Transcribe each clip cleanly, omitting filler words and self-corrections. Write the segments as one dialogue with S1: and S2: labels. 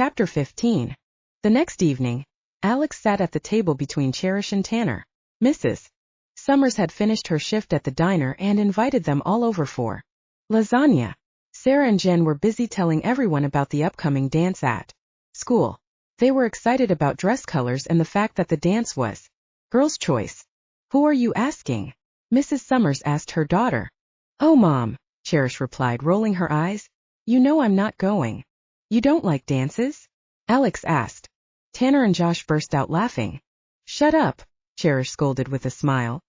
S1: Chapter 15. The next evening, Alex sat at the table between Cherish and Tanner. Mrs. Summers had finished her shift at the diner and invited them all over for lasagna. Sarah and Jen were busy telling everyone about the upcoming dance at school. They were excited about dress colors and the fact that the dance was girls' choice. "Who are you asking?" Mrs. Summers asked her daughter. "Oh, Mom," Cherish replied, rolling her eyes. "You know I'm not going." "You don't like dances?" Alex asked. Tanner and Josh burst out laughing. "Shut up," Cherish scolded with a smile.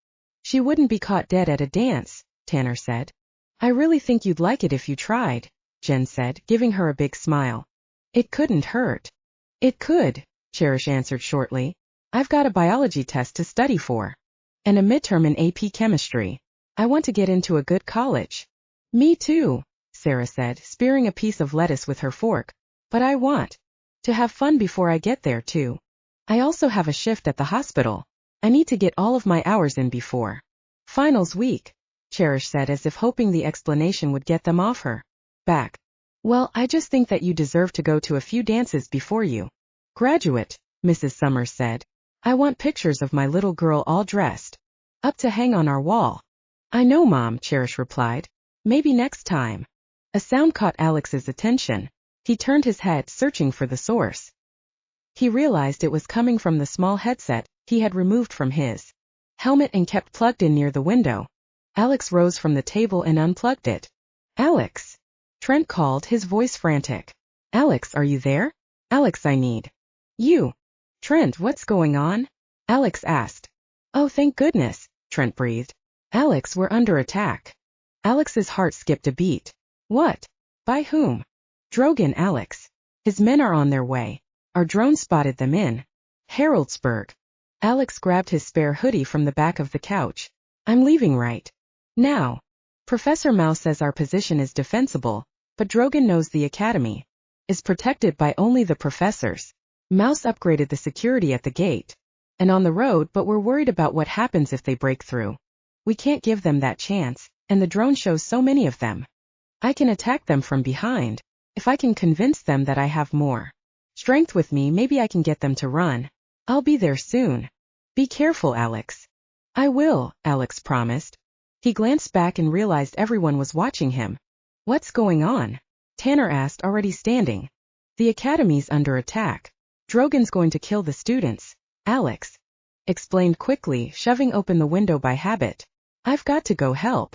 S1: "She wouldn't be caught dead at a dance," Tanner said. "I really think you'd like it if you tried," Jen said, giving her a big smile. "It couldn't hurt." "It could," Cherish answered shortly. "I've got a biology test to study for. And a midterm in AP chemistry. I want to get into a good college." "Me too," Sarah said, spearing a piece of lettuce with her fork. "But I want to have fun before I get there too. I also have a shift at the hospital. I need to get all of my hours in before finals week," Cherish said, as if hoping the explanation would get them off her back. "Well, I just think that you deserve to go to a few dances before you graduate," Mrs. Summers said. "I want pictures of my little girl all dressed up to hang on our wall." "I know, Mom," Cherish replied. "Maybe next time." A sound caught Alex's attention. He turned his head, searching for the source. He realized it was coming from the small headset he had removed from his helmet and kept plugged in near the window. Alex rose from the table and unplugged it. "Alex!" Trent called, his voice frantic. "Alex, are you there? Alex, I need you." "Trent, what's going on?" Alex asked. "Oh, thank goodness," Trent breathed. "Alex, we're under attack." Alex's heart skipped a beat. "What? By whom?" "Drogan, Alex. His men are on their way. Our drone spotted them in Haroldsburg." Alex grabbed his spare hoodie from the back of the couch. "I'm leaving right now. Professor Mao says our position is defensible, but Drogan knows the academy is protected by only the professors. Mouse upgraded the security at the gate and on the road, but we're worried about what happens if they break through. We can't give them that chance, and the drone shows so many of them. I can attack them from behind. If I can convince them that I have more strength with me, maybe I can get them to run. I'll be there soon. Be careful, Alex." "I will," Alex promised. He glanced back and realized everyone was watching him. "What's going on?" Tanner asked, already standing. "The academy's under attack. Drogan's going to kill the students," Alex explained quickly, shoving open the window by habit. "I've got to go help."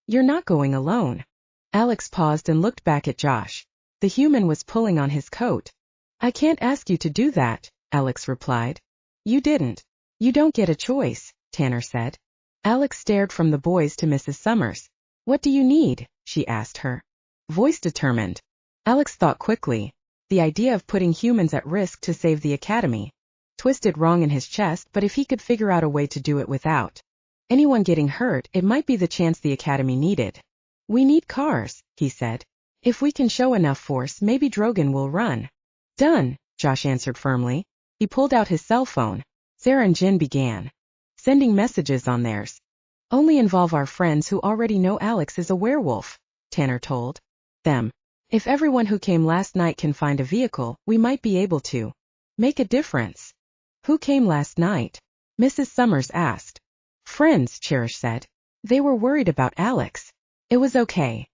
S1: "You're not going alone." Alex paused and looked back at Josh. The human was pulling on his coat. "I can't ask you to do that," Alex replied. "You didn't. You don't get a choice," Tanner said. Alex stared from the boys to Mrs. Summers. "What do you need?" she asked her voice determined. Alex thought quickly. The idea of putting humans at risk to save the academy twisted wrong in his chest, but if he could figure out a way to do it without anyone getting hurt, it might be the chance the academy needed. "We need cars," he said. "If we can show enough force, maybe Drogan will run." "Done," Josh answered firmly. He pulled out his cell phone. Sarah and Jen began sending messages on theirs. "Only involve our friends who already know Alex is a werewolf," Tanner told them. "If everyone who came last night can find a vehicle, we might be able to make a difference." "Who came last night?" Mrs. Summers asked. "Friends," Cherish said. "They were worried about Alex." "It was okay."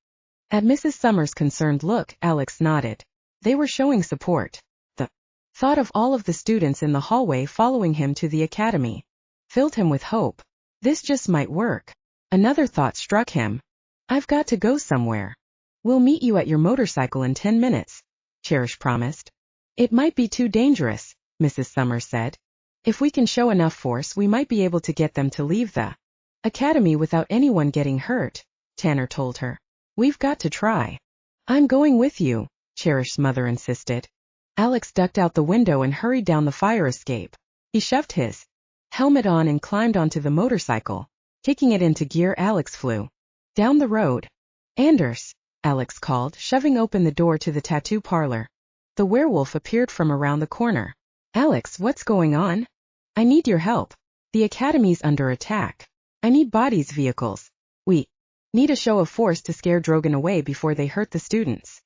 S1: At Mrs. Summers' concerned look, Alex nodded. They were showing support. The thought of all of the students in the hallway following him to the academy filled him with hope. This just might work. Another thought struck him. "I've got to go somewhere." "We'll meet you at your motorcycle in 10 minutes, Cherish promised. "It might be too dangerous," Mrs. Summers said. "If we can show enough force, we might be able to get them to leave the academy without anyone getting hurt," Tanner told her. "We've got to try." "I'm going with you," Cherish's mother insisted. Alex ducked out the window and hurried down the fire escape. He shoved his helmet on and climbed onto the motorcycle. Kicking it into gear, Alex flew down the road. "Anders," Alex called, shoving open the door to the tattoo parlor. The werewolf appeared from around the corner. "Alex, what's going on?" "I need your help. The academy's under attack. I need bodies, vehicles. We need a show of force to scare Drogan away before they hurt the students."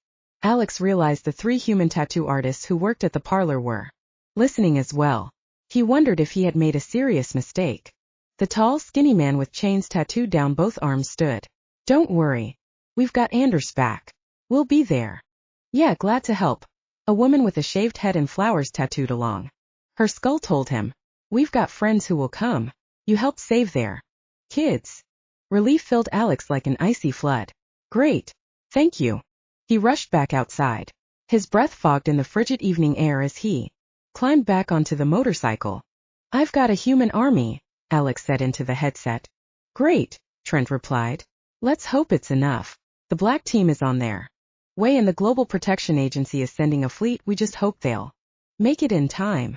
S1: Alex realized the 3 human tattoo artists who worked at the parlor were listening as well. He wondered if he had made a serious mistake. The tall, skinny man with chains tattooed down both arms stood. Don't worry. We've got Anders back. We'll be there. Yeah, glad to help. A woman with a shaved head and flowers tattooed along her skull told him. We've got friends who will come. You helped save their kids. Relief filled Alex like an icy flood. Great. Thank you. He rushed back outside. His breath fogged in the frigid evening air as he climbed back onto the motorcycle. I've got a human army, Alex said into the headset. Great, Trent replied. Let's hope it's enough. The black team is on their way and the Global Protection Agency is sending a fleet. We just hope they'll make it in time.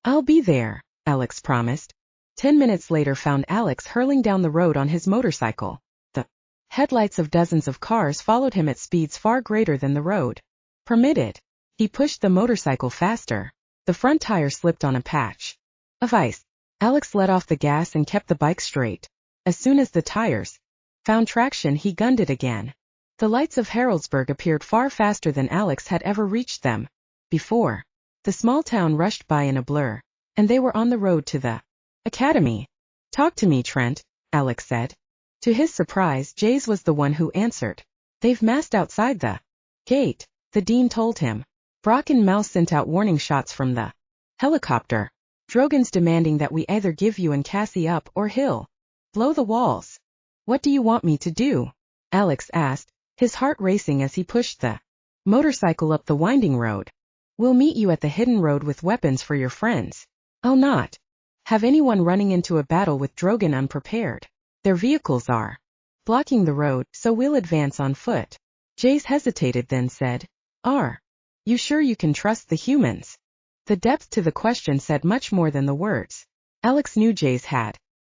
S1: I'll be there, Alex promised. 10 minutes later found Alex hurling down the road on his motorcycle. The headlights of dozens of cars followed him at speeds far greater than the road permitted. He pushed the motorcycle faster. The front tire slipped on a patch of ice. Alex let off the gas and kept the bike straight. As soon as the tires found traction, he gunned it again. The lights of Harrodsburg appeared far faster than Alex had ever reached them before. The small town rushed by in a blur, and they were on the road to the academy. Talk to me, Trent, Alex said. To his surprise, Jays was the one who answered. They've massed outside the gate, the dean told him. Brock and Mouse sent out warning shots from the helicopter. Drogon's demanding that we either give you and Cassie up or he'll blow the walls. What do you want me to do? Alex asked, his heart racing as he pushed the motorcycle up the winding road. We'll meet you at the hidden road with weapons for your friends. I'll not have anyone running into a battle with Drogon unprepared. Their vehicles are blocking the road, so we'll advance on foot. Jace hesitated, then said, Are you sure you can trust the humans? The depth to the question said much more than the words. Alex knew Jace had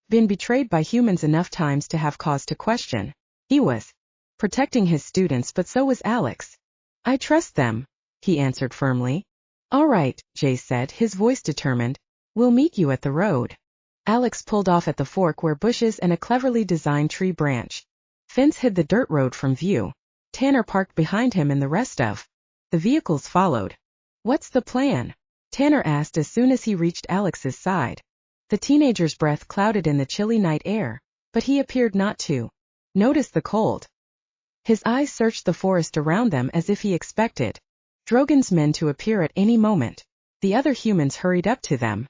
S1: been betrayed by humans enough times to have cause to question. He was protecting his students, but so was Alex. I trust them, he answered firmly. All right, Jace said, his voice determined. We'll meet you at the road. Alex pulled off at the fork where bushes and a cleverly designed tree branch fence hid the dirt road from view. Tanner parked behind him and the rest of the vehicles followed. What's the plan? Tanner asked as soon as he reached Alex's side. The teenager's breath clouded in the chilly night air, but he appeared not to notice the cold. His eyes searched the forest around them as if he expected Drogon's men to appear at any moment. The other humans hurried up to them.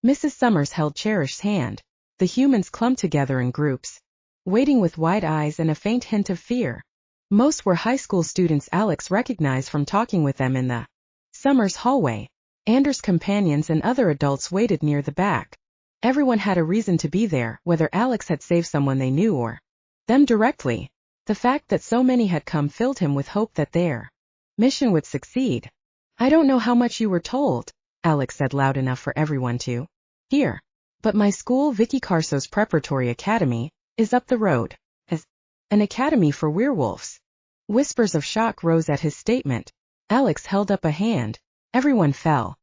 S1: Mrs. Summers held Cherish's hand. The humans clumped together in groups, waiting with wide eyes and a faint hint of fear. Most were high school students Alex recognized from talking with them in the Summers hallway. Anders' companions and other adults waited near the back. Everyone had a reason to be there, whether Alex had saved someone they knew or them directly. The fact that so many had come filled him with hope that their mission would succeed. I don't know how much you were told, Alex said loud enough for everyone to hear. But my school, Vicky Carso's Preparatory Academy, is up the road. As an academy for werewolves. Whispers of shock rose at his statement. Alex held up a hand. Everyone fell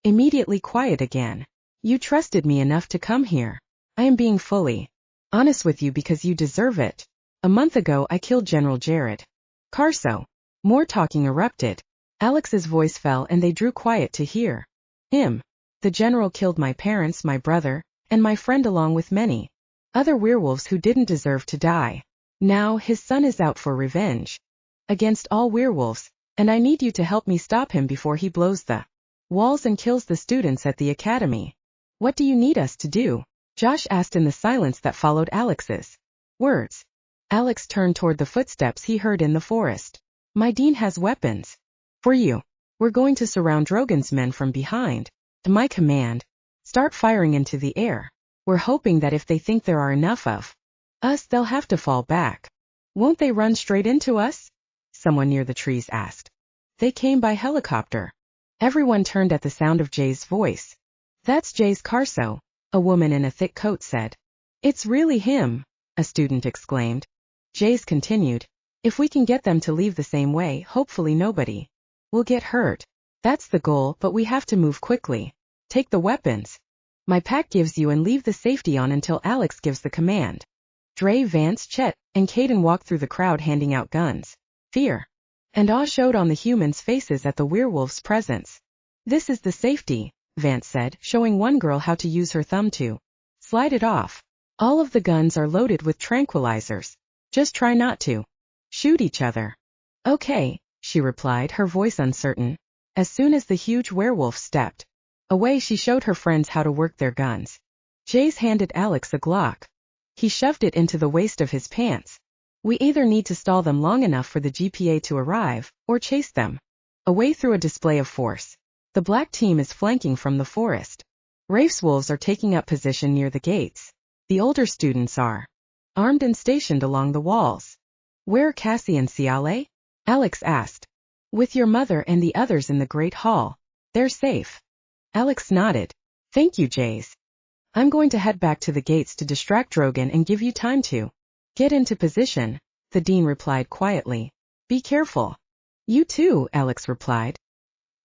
S1: immediately quiet again. You trusted me enough to come here. I am being fully honest with you because you deserve it. A month ago I killed General Jared Carso. More talking erupted. Alex's voice fell and they drew quiet to hear him. The general killed my parents, my brother, and my friend along with many other werewolves who didn't deserve to die. Now his son is out for revenge against all werewolves, and I need you to help me stop him before he blows the walls and kills the students at the academy. What do you need us to do? Josh asked in the silence that followed Alex's words. Alex turned toward the footsteps he heard in the forest. My dean has weapons. For you. We're going to surround Drogon's men from behind. To my command. Start firing into the air. We're hoping that if they think there are enough of us, they'll have to fall back. Won't they run straight into us? Someone near the trees asked. They came by helicopter. Everyone turned at the sound of Jay's voice. That's Jace Carso, a woman in a thick coat said. It's really him, a student exclaimed. Jace continued. If we can get them to leave the same way, hopefully nobody will get hurt. That's the goal, but we have to move quickly. Take the weapons my pack gives you and leave the safety on until Alex gives the command. Dre, Vance, Chet, and Caden walked through the crowd handing out guns. Fear and awe showed on the humans' faces at the werewolf's presence. "This is the safety," Vance said, showing one girl how to use her thumb to slide it off. "All of the guns are loaded with tranquilizers. Just try not to shoot each other." "Okay," she replied, her voice uncertain. As soon as the huge werewolf stepped away, she showed her friends how to work their guns. Jace handed Alex a Glock. He shoved it into the waist of his pants. "We either need to stall them long enough for the GPA to arrive, or chase them away through a display of force. The black team is flanking from the forest. Rafe's wolves are taking up position near the gates. The older students are armed and stationed along the walls." "Where are Cassie and Ciale?" Alex asked. "With your mother and the others in the Great Hall. They're safe." Alex nodded. "Thank you, Jace. I'm going to head back to the gates to distract Drogon and give you time to get into position," the dean replied quietly. "Be careful." "You too," Alex replied.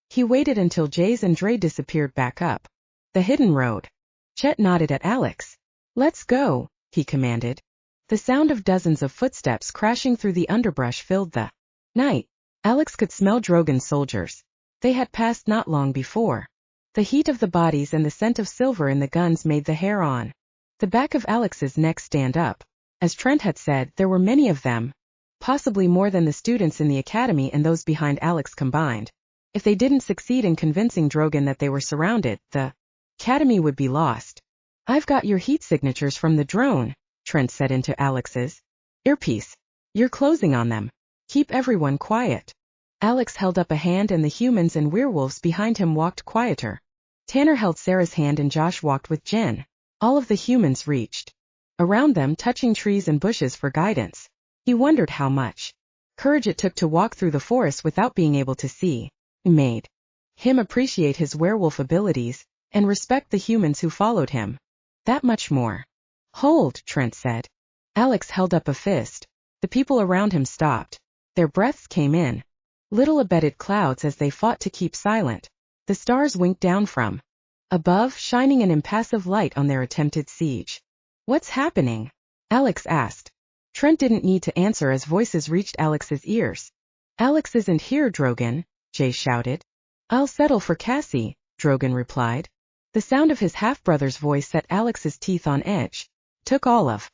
S1: He waited until Jace and Dre disappeared back up the hidden road. Chet nodded at Alex. "Let's go," he commanded. The sound of dozens of footsteps crashing through the underbrush filled the night. Alex could smell Drogon's soldiers. They had passed not long before. The heat of the bodies and the scent of silver in the guns made the hair on the back of Alex's neck stand up. As Trent had said, there were many of them, possibly more than the students in the academy and those behind Alex combined. If they didn't succeed in convincing Drogon that they were surrounded, the academy would be lost. "I've got your heat signatures from the drone," Trent said into Alex's earpiece. "You're closing on them. Keep everyone quiet." Alex held up a hand and the humans and werewolves behind him walked quieter. Tanner held Sarah's hand and Josh walked with Jen. All of the humans reached around them, touching trees and bushes for guidance. He wondered how much courage it took to walk through the forest without being able to see. It made him appreciate his werewolf abilities and respect the humans who followed him that much more. "Hold," Trent said. Alex held up a fist. The people around him stopped. Their breaths came in little abetted clouds as they fought to keep silent. The stars winked down from above, shining an impassive light on their attempted siege. "What's happening?" Alex asked. Trent didn't need to answer as voices reached Alex's ears. "Alex isn't here, Drogon," Jay shouted. "I'll settle for Cassie," Drogon replied. The sound of his half-brother's voice set Alex's teeth on edge. Took all of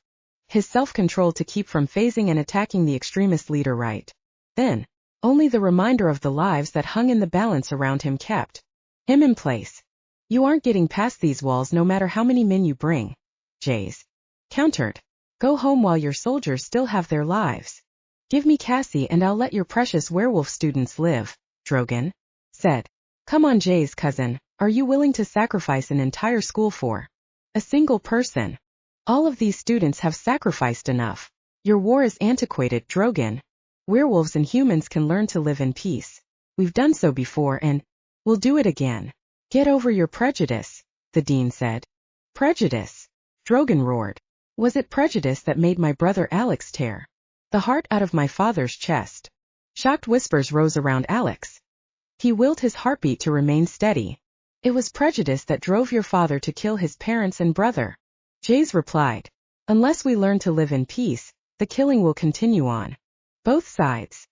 S1: his self-control to keep from phasing and attacking the extremist leader right then. Only the reminder of the lives that hung in the balance around him kept him in place. "You aren't getting past these walls no matter how many men you bring," Jace countered. "Go home while your soldiers still have their lives. Give me Cassie and I'll let your precious werewolf students live," Drogon said. "Come on, Jay's cousin, are you willing to sacrifice an entire school for a single person? All of these students have sacrificed enough. Your war is antiquated, Drogon. Werewolves and humans can learn to live in peace. We've done so before and we'll do it again." "Get over your prejudice," the dean said. "Prejudice?" Drogon roared. "Was it prejudice that made my brother Alex tear the heart out of my father's chest?" Shocked whispers rose around Alex. He willed his heartbeat to remain steady. "It was prejudice that drove your father to kill his parents and brother," Jace replied. "Unless we learn to live in peace, the killing will continue on both sides."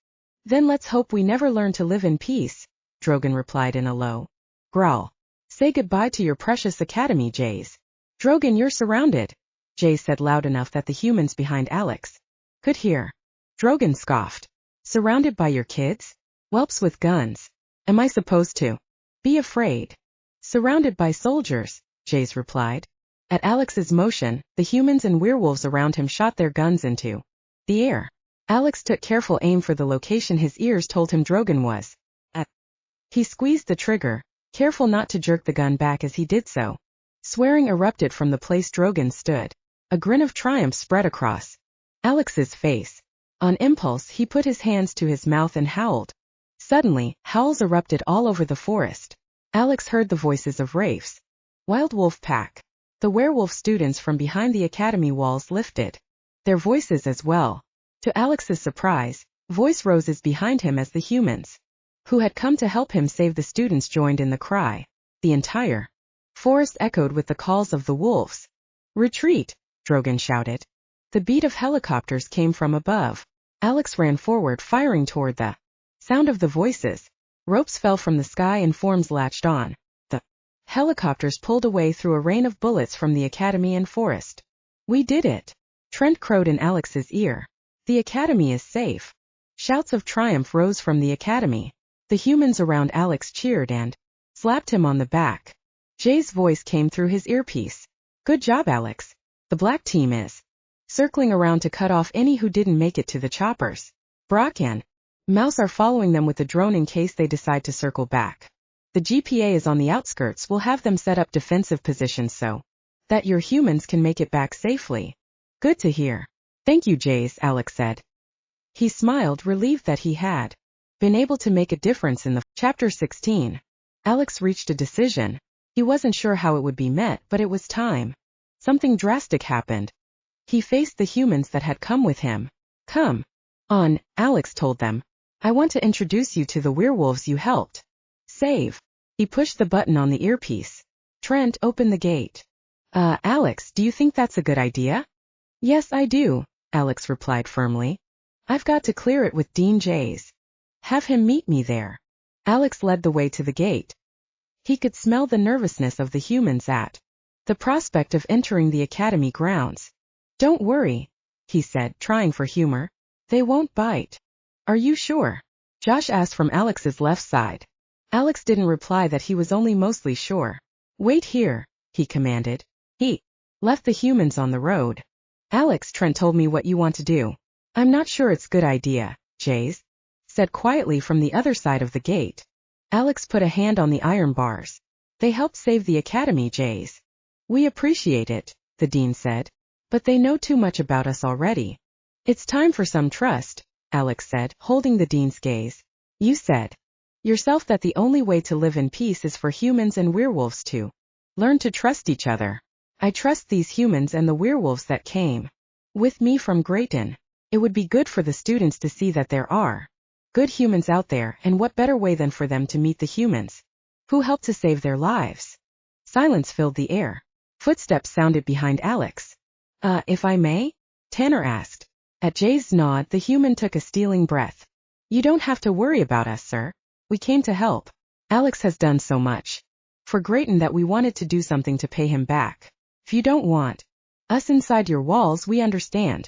S1: "Then let's hope we never learn to live in peace," Drogon replied in a low growl. "Say goodbye to your precious academy, Jace." "Drogon, you're surrounded," Jace said loud enough that the humans behind Alex could hear. Drogon scoffed. "Surrounded by your kids? Whelps with guns. Am I supposed to be afraid?" "Surrounded by soldiers," Jace replied. At Alex's motion, the humans and werewolves around him shot their guns into the air. Alex took careful aim for the location his ears told him Drogon was at. He squeezed the trigger, careful not to jerk the gun back as he did so. Swearing erupted from the place Drogon stood. A grin of triumph spread across Alex's face. On impulse, he put his hands to his mouth and howled. Suddenly, howls erupted all over the forest. Alex heard the voices of Rafe's wild wolf pack. The werewolf students from behind the academy walls lifted their voices as well. To Alex's surprise, voice roses behind him as the humans who had come to help him save the students joined in the cry. The entire forest echoed with the calls of the wolves. "Retreat!" Drogon shouted. The beat of helicopters came from above. Alex ran forward, firing toward the Sound of the voices. Ropes fell from the sky and forms latched on. The helicopters pulled away through a rain of bullets from the academy and forest. We did it! Trent crowed in Alex's ear. The academy is safe. Shouts of triumph rose from the academy. The humans around Alex cheered and slapped him on the back. Jay's voice came through his earpiece. Good job, Alex. The black team is circling around to cut off any who didn't make it to the choppers. Brock and Mouse are following them with a drone in case they decide to circle back. The GPA is on the outskirts. We'll have them set up defensive positions so that your humans can make it back safely. Good to hear. Thank you, Jace, Alex said. He smiled, relieved that he had been able to make a difference in the Chapter 16. Alex reached a decision. He wasn't sure how it would be met, but it was time. Something drastic happened. He faced the humans that had come with him. Come on, Alex told them. I want to introduce you to the werewolves you helped save. He pushed the button on the earpiece. Trent opened the gate. Alex, do you think that's a good idea? Yes, I do, Alex replied firmly. I've got to clear it with Dean Jays. Have him meet me there. Alex led the way to the gate. He could smell the nervousness of the humans at the prospect of entering the academy grounds. Don't worry, he said, trying for humor. They won't bite. Are you sure? Josh asked from Alex's left side. Alex didn't reply that he was only mostly sure. Wait here, he commanded. He left the humans on the road. Alex, Trent told me what you want to do. I'm not sure it's a good idea, Jays said quietly from the other side of the gate. Alex put a hand on the iron bars. They helped save the academy, Jays. We appreciate it, the dean said. But they know too much about us already. It's time for some trust, Alex said, holding the dean's gaze. You said yourself that the only way to live in peace is for humans and werewolves to learn to trust each other. I trust these humans and the werewolves that came with me from Grayton. It would be good for the students to see that there are good humans out there, and what better way than for them to meet the humans who helped to save their lives. Silence filled the air. Footsteps sounded behind Alex. If I may? Tanner asked. At Jay's nod, the human took a stealing breath. You don't have to worry about us, sir. We came to help. Alex has done so much for Grayton that we wanted to do something to pay him back. If you don't want us inside your walls, we understand.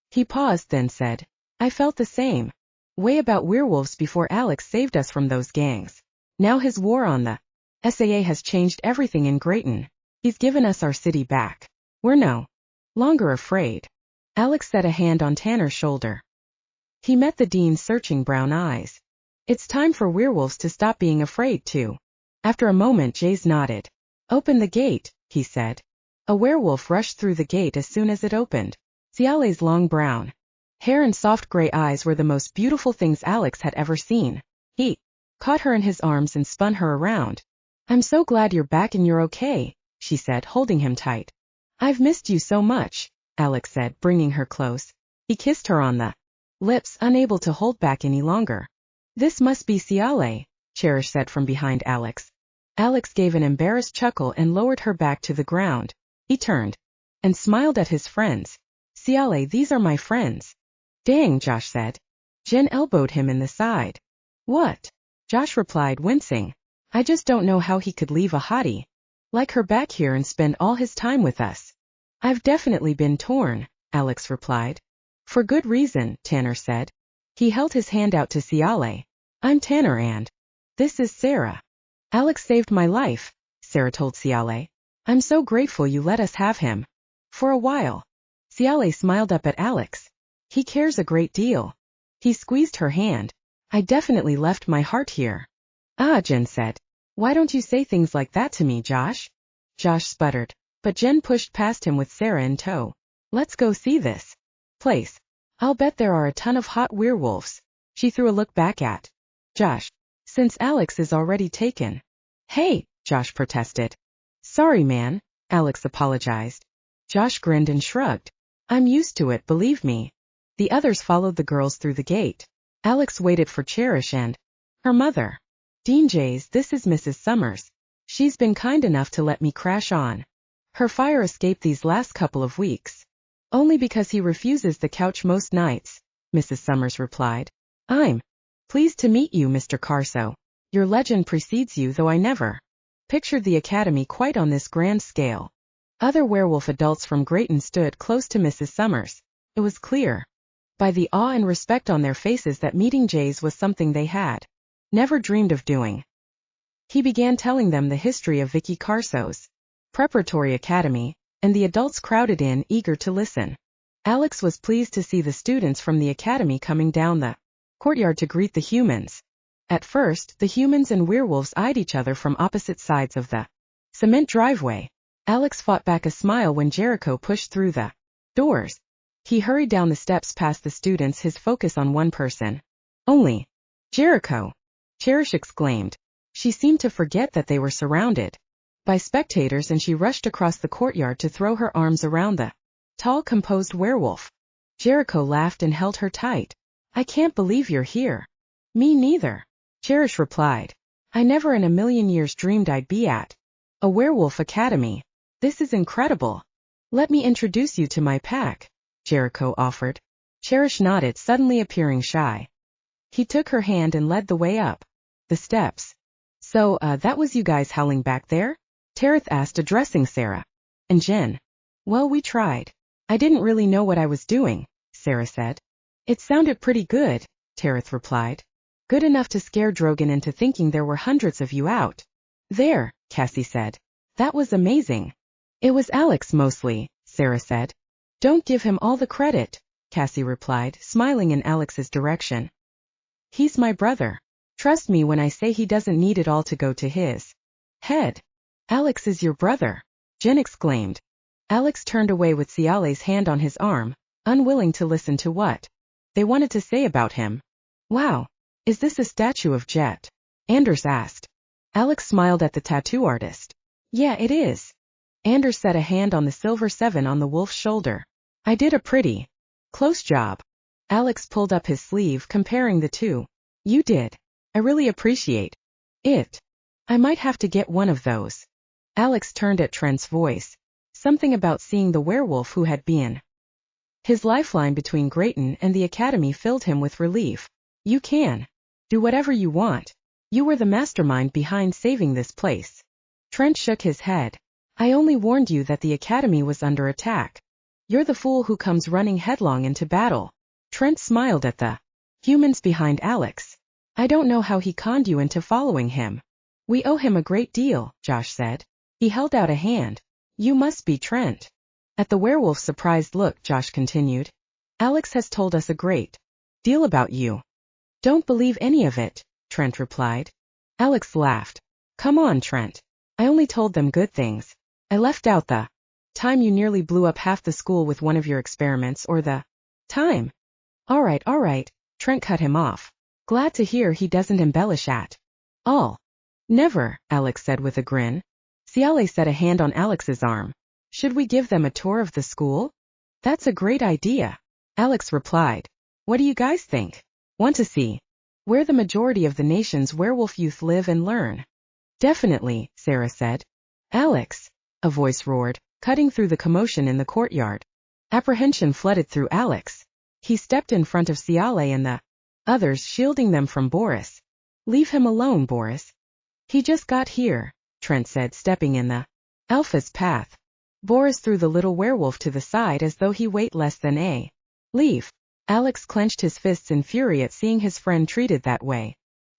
S1: He paused, then said, I felt the same way about werewolves before Alex saved us from those gangs. Now his war on the SAA has changed everything in Grayton. He's given us our city back. We're no longer afraid. Alex set a hand on Tanner's shoulder. He met the dean's searching brown eyes. It's time for werewolves to stop being afraid too. After a moment, Jays nodded. Open the gate, he said. A werewolf rushed through the gate as soon as it opened. Ciale's long brown hair and soft gray eyes were the most beautiful things Alex had ever seen. He caught her in his arms and spun her around. I'm so glad you're back and you're okay, she said, holding him tight. I've missed you so much, Alex said, bringing her close. He kissed her on the lips, unable to hold back any longer. This must be Ciale, Cherish said from behind Alex. Alex gave an embarrassed chuckle and lowered her back to the ground. He turned and smiled at his friends. Ciale, these are my friends. Dang, Josh said. Jen elbowed him in the side. What? Josh replied, wincing. I just don't know how he could leave a hottie like her back here and spend all his time with us. I've definitely been torn, Alex replied. For good reason, Tanner said. He held his hand out to Ciale. I'm Tanner and this is Sarah. Alex saved my life, Sarah told Ciale. I'm so grateful you let us have him. For a while. Ciale smiled up at Alex. He cares a great deal. He squeezed her hand. I definitely left my heart here. Jen said. Why don't you say things like that to me, Josh? Josh sputtered, but Jen pushed past him with Sarah in tow. Let's go see this place. I'll bet there are a ton of hot werewolves. She threw a look back at Josh. Since Alex is already taken. Hey, Josh protested. Sorry, man, Alex apologized. Josh grinned and shrugged. I'm used to it, believe me. The others followed the girls through the gate. Alex waited for Cherish and her mother. Dean Jays, this is Mrs. Summers. She's been kind enough to let me crash on her fire escape these last couple of weeks. Only because he refuses the couch most nights, Mrs. Summers replied. I'm Pleased to meet you, Mr. Carso. Your legend precedes you, though I never pictured the academy quite on this grand scale. Other werewolf adults from Grayton stood close to Mrs. Summers. It was clear, by the awe and respect on their faces, that meeting Jays was something they had never dreamed of doing. He began telling them the history of Vicky Carso's preparatory academy, and the adults crowded in, eager to listen. Alex was pleased to see the students from the academy coming down the courtyard to greet the humans. At first, the humans and werewolves eyed each other from opposite sides of the cement driveway. Alex fought back a smile when Jericho pushed through the doors. He hurried down the steps past the students, his focus on one person only. Jericho! Cherish exclaimed. She seemed to forget that they were surrounded by spectators, and she rushed across the courtyard to throw her arms around the tall, composed werewolf. Jericho laughed and held her tight. I can't believe you're here. Me neither, Cherish replied. I never in a million years dreamed I'd be at a werewolf academy. This is incredible. Let me introduce you to my pack, Jericho offered. Cherish nodded, suddenly appearing shy. He took her hand and led the way up the steps. So, that was you guys howling back there? Tareth asked, addressing Sarah and Jen. Well, we tried. I didn't really know what I was doing, Sarah said. It sounded pretty good, Tareth replied. Good enough to scare Drogon into thinking there were hundreds of you out there, Cassie said. That was amazing. It was Alex mostly, Sarah said. Don't give him all the credit, Cassie replied, smiling in Alex's direction. He's my brother. Trust me when I say he doesn't need it all to go to his head. Alex is your brother, Jen exclaimed. Alex turned away with Ciale's hand on his arm, unwilling to listen to what they wanted to say about him. Wow, is this a statue of Jet? Anders asked. Alex smiled at the tattoo artist. Yeah, it is. Anders set a hand on the silver 7 on the wolf's shoulder. I did a pretty close job. Alex pulled up his sleeve, comparing the two. You did. I really appreciate it. I might have to get one of those. Alex turned at Trent's voice. Something about seeing the werewolf who had been his lifeline between Grayton and the academy filled him with relief. You can do whatever you want. You were the mastermind behind saving this place. Trent shook his head. I only warned you that the academy was under attack. You're the fool who comes running headlong into battle. Trent smiled at the humans behind Alex. I don't know how he conned you into following him. We owe him a great deal, Josh said. He held out a hand. You must be Trent. At the werewolf's surprised look, Josh continued. Alex has told us a great deal about you. Don't believe any of it, Trent replied. Alex laughed. Come on, Trent. I only told them good things. I left out the time you nearly blew up half the school with one of your experiments, or the time. All right, Trent cut him off. Glad to hear he doesn't embellish at all. Never, Alex said with a grin. Ciale set a hand on Alex's arm. Should we give them a tour of the school? That's a great idea, Alex replied. What do you guys think? Want to see where the majority of the nation's werewolf youth live and learn? Definitely, Sarah said. Alex, a voice roared, cutting through the commotion in the courtyard. Apprehension flooded through Alex. He stepped in front of Ciale and the others, shielding them from Boris. Leave him alone, Boris. He just got here, Trent said, stepping in the Alpha's path. Boris threw the little werewolf to the side as though he weighed less than a leaf. Alex clenched his fists in fury at seeing his friend treated that way.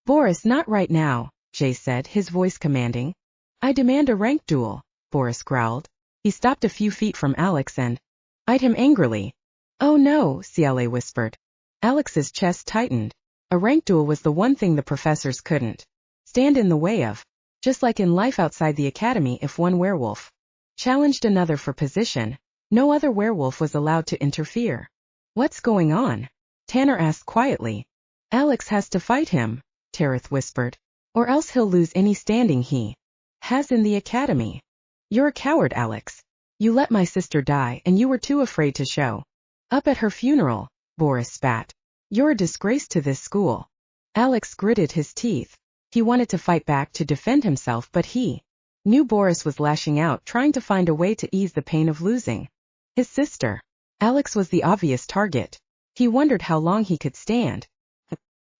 S1: Boris, not right now, Jay said, his voice commanding. I demand a rank duel, Boris growled. He stopped a few feet from Alex and eyed him angrily. Oh no, Ciale whispered. Alex's chest tightened. A rank duel was the one thing the professors couldn't stand in the way of. Just like in life outside the academy, if one werewolf challenged another for position, no other werewolf was allowed to interfere. What's going on? Tanner asked quietly. Alex has to fight him, Tareth whispered, or else he'll lose any standing he has in the academy. You're a coward, Alex. You let my sister die and you were too afraid to show up at her funeral, Boris spat. You're a disgrace to this school. Alex gritted his teeth. He wanted to fight back to defend himself, but he knew Boris was lashing out, trying to find a way to ease the pain of losing his sister. Alex was the obvious target. He wondered how long he could stand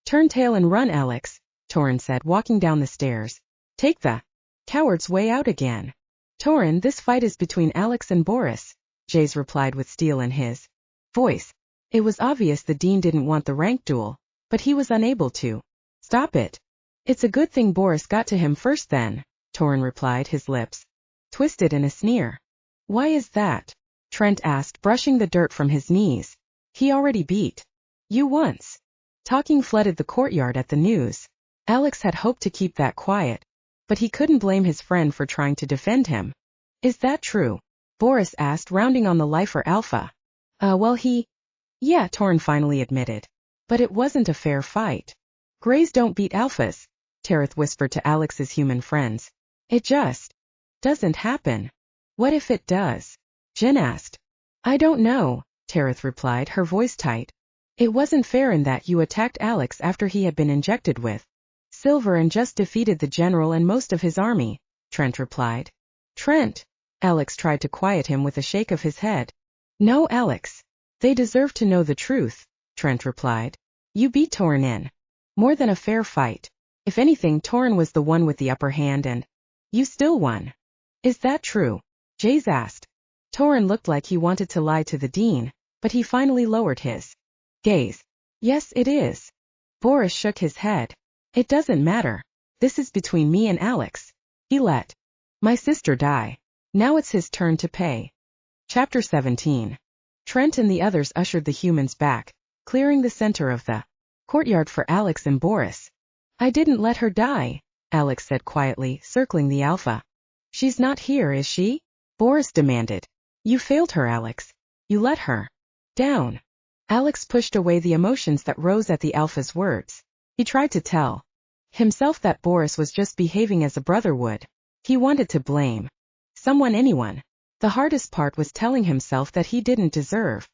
S1: Turn tail and run, Alex, Torin said, walking down the stairs. Take the coward's way out again. Torin, this fight is between Alex and Boris, Jace replied with steel in his voice. It was obvious the dean didn't want the rank duel, but he was unable to stop it. It's a good thing Boris got to him first then, Torin replied, his lips twisted in a sneer. Why is that? Trent asked, brushing the dirt from his knees. He already beat you once. Talking flooded the courtyard at the news. Alex had hoped to keep that quiet, but he couldn't blame his friend for trying to defend him. Is that true? Boris asked, rounding on the lifer Alpha. Well, yeah, Torin finally admitted. But it wasn't a fair fight. Greys don't beat Alphas, Tareth whispered to Alex's human friends. It just doesn't happen. What if it does? Jin asked. I don't know, Tareth replied, her voice tight. It wasn't fair in that you attacked Alex after he had been injected with silver and just defeated the general and most of his army, Trent replied. Trent! Alex tried to quiet him with a shake of his head. No, Alex. They deserve to know the truth, Trent replied. You beat Torin in more than a fair fight. If anything, Torin was the one with the upper hand and you still won. Is that true? Jace asked. Torin looked like he wanted to lie to the dean, but he finally lowered his gaze. Yes, it is. Boris shook his head. It doesn't matter. This is between me and Alex. He let my sister die. Now it's his turn to pay. Chapter 17. Trent and the others ushered the humans back, clearing the center of the courtyard for Alex and Boris. I didn't let her die, Alex said quietly, circling the Alpha. She's not here, is she? Boris demanded. You failed her, Alex. You let her down. Alex pushed away the emotions that rose at the Alpha's words. He tried to tell himself that Boris was just behaving as a brother would. He wanted to blame anyone. The hardest part was telling himself that he didn't deserve.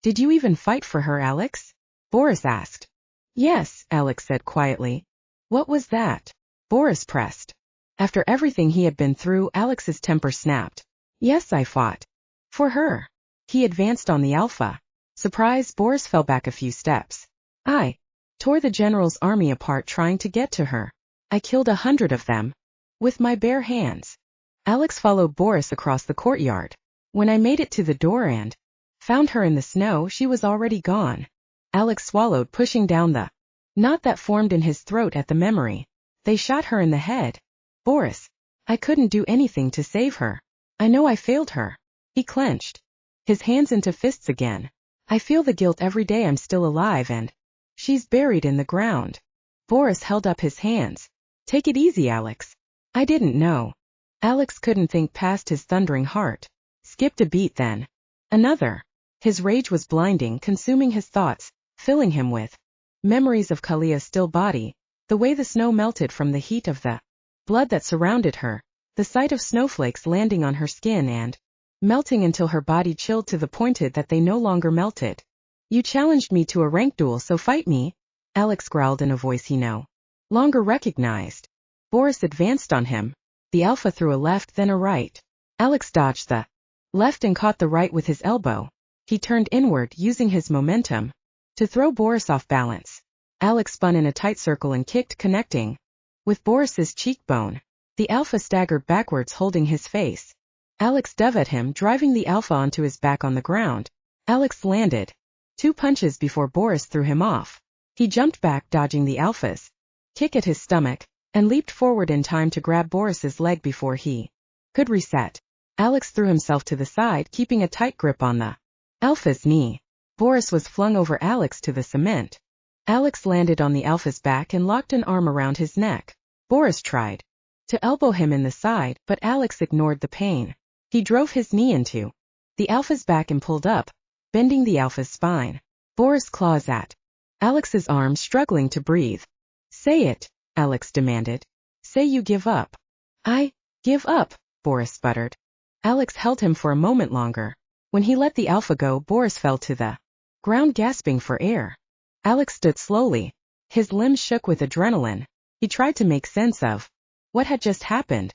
S1: Did you even fight for her, Alex? Boris asked. Yes, Alex said quietly. What was that? Boris pressed. After everything he had been through, Alex's temper snapped. Yes, I fought for her. He advanced on the Alpha. Surprised, Boris fell back a few steps. I tore the general's army apart trying to get to her. I killed 100 of them with my bare hands. Alex followed Boris across the courtyard. When I made it to the door and found her in the snow, she was already gone. Alex swallowed, pushing down the knot that formed in his throat at the memory. They shot her in the head. Boris, I couldn't do anything to save her. I know I failed her. He clenched his hands into fists again. I feel the guilt every day I'm still alive and she's buried in the ground. Boris held up his hands. Take it easy, Alex. I didn't know. Alex couldn't think past his thundering heart. Skipped a beat then. Another. His rage was blinding, consuming his thoughts, filling him with memories of Cleo's still body, the way the snow melted from the heat of the blood that surrounded her, the sight of snowflakes landing on her skin and melting until her body chilled to the point that they no longer melted. You challenged me to a rank duel, so fight me, Alex growled in a voice he no longer recognized. Boris advanced on him. The Alpha threw a left, then a right. Alex dodged the left and caught the right with his elbow. He turned inward, using his momentum to throw Boris off balance. Alex spun in a tight circle and kicked, connecting with Boris's cheekbone. The Alpha staggered backwards, holding his face. Alex dove at him, driving the Alpha onto his back on the ground. Alex landed 2 punches before Boris threw him off. He jumped back, dodging the Alpha's kick at his stomach, and leaped forward in time to grab Boris's leg before he could reset. Alex threw himself to the side, keeping a tight grip on the Alpha's knee. Boris was flung over Alex to the cement. Alex landed on the Alpha's back and locked an arm around his neck. Boris tried to elbow him in the side, but Alex ignored the pain. He drove his knee into the Alpha's back and pulled up, bending the Alpha's spine. Boris claws at Alex's arm, struggling to breathe. Say it, Alex demanded. Say you give up. I give up, Boris sputtered. Alex held him for a moment longer. When he let the Alpha go, Boris fell to the ground, gasping for air. Alex stood slowly. His limbs shook with adrenaline. He tried to make sense of what had just happened.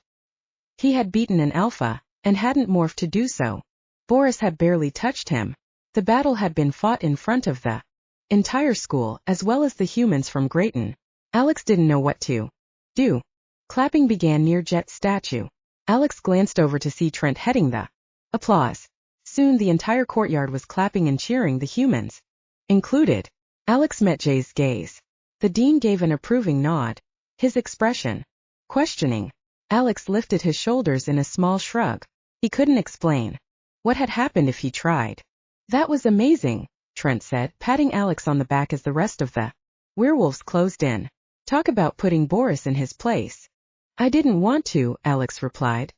S1: He had beaten an Alpha, and hadn't morphed to do so. Boris had barely touched him. The battle had been fought in front of the entire school, as well as the humans from Grayton. Alex didn't know what to do. Clapping began near Jet's statue. Alex glanced over to see Trent heading the applause. Soon the entire courtyard was clapping and cheering, the humans included. Alex met Jay's gaze. The dean gave an approving nod, his expression questioning. Alex lifted his shoulders in a small shrug. He couldn't explain what had happened if he tried. That was amazing, Trent said, patting Alex on the back as the rest of the werewolves closed in. Talk about putting Boris in his place. I didn't want to, Alex replied.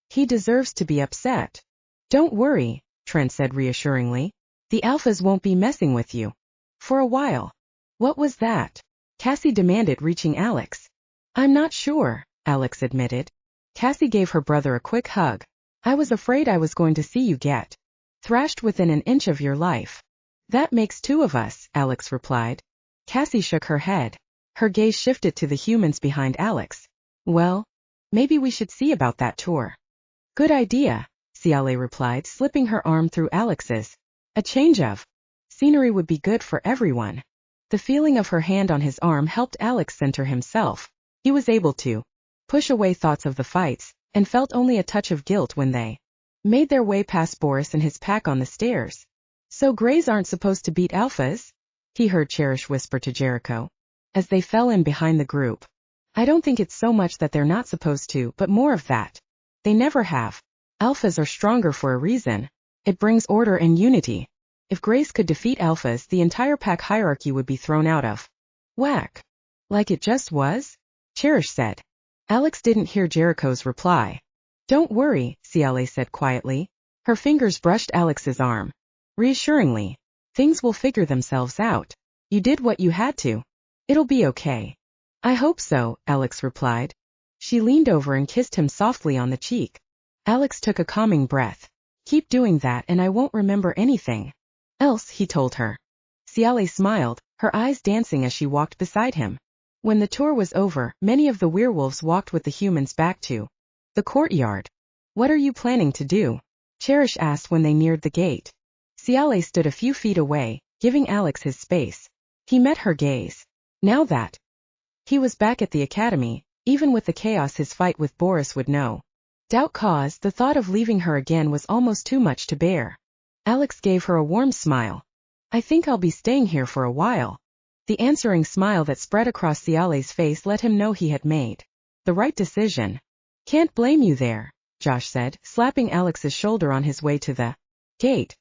S1: He deserves to be upset. Don't worry, Trent said reassuringly. The alphas won't be messing with you. For a while. What was that? Cassie demanded, reaching Alex. I'm not sure, Alex admitted. Cassie gave her brother a quick hug. I was afraid I was going to see you get thrashed within an inch of your life. That makes two of us, Alex replied. Cassie shook her head. Her gaze shifted to the humans behind Alex. Well, maybe we should see about that tour. Good idea, Ciale replied, slipping her arm through Alex's. A change of scenery would be good for everyone. The feeling of her hand on his arm helped Alex center himself. He was able to push away thoughts of the fights, and felt only a touch of guilt when they made their way past Boris and his pack on the stairs. So Greys aren't supposed to beat alphas? He heard Cherish whisper to Jericho, as they fell in behind the group. I don't think it's so much that they're not supposed to, but more of that. They never have. Alphas are stronger for a reason. It brings order and unity. If Greys could defeat alphas, the entire pack hierarchy would be thrown out of whack. Like it just was? Cherish said. Alex didn't hear Jericho's reply. Don't worry, Ciale said quietly. Her fingers brushed Alex's arm. Reassuringly. Things will figure themselves out. You did what you had to. It'll be okay. I hope so, Alex replied. She leaned over and kissed him softly on the cheek. Alex took a calming breath. Keep doing that and I won't remember anything else, he told her. Ciale smiled, her eyes dancing as she walked beside him. When the tour was over, many of the werewolves walked with the humans back to the courtyard. What are you planning to do? Cherish asked when they neared the gate. Ciale stood a few feet away, giving Alex his space. He met her gaze. Now that he was back at the academy, even with the chaos his fight with Boris would no doubt cause, the thought of leaving her again was almost too much to bear. Alex gave her a warm smile. I think I'll be staying here for a while. The answering smile that spread across Ciale's face let him know he had made the right decision. Can't blame you there, Josh said, slapping Alex's shoulder on his way to the gate.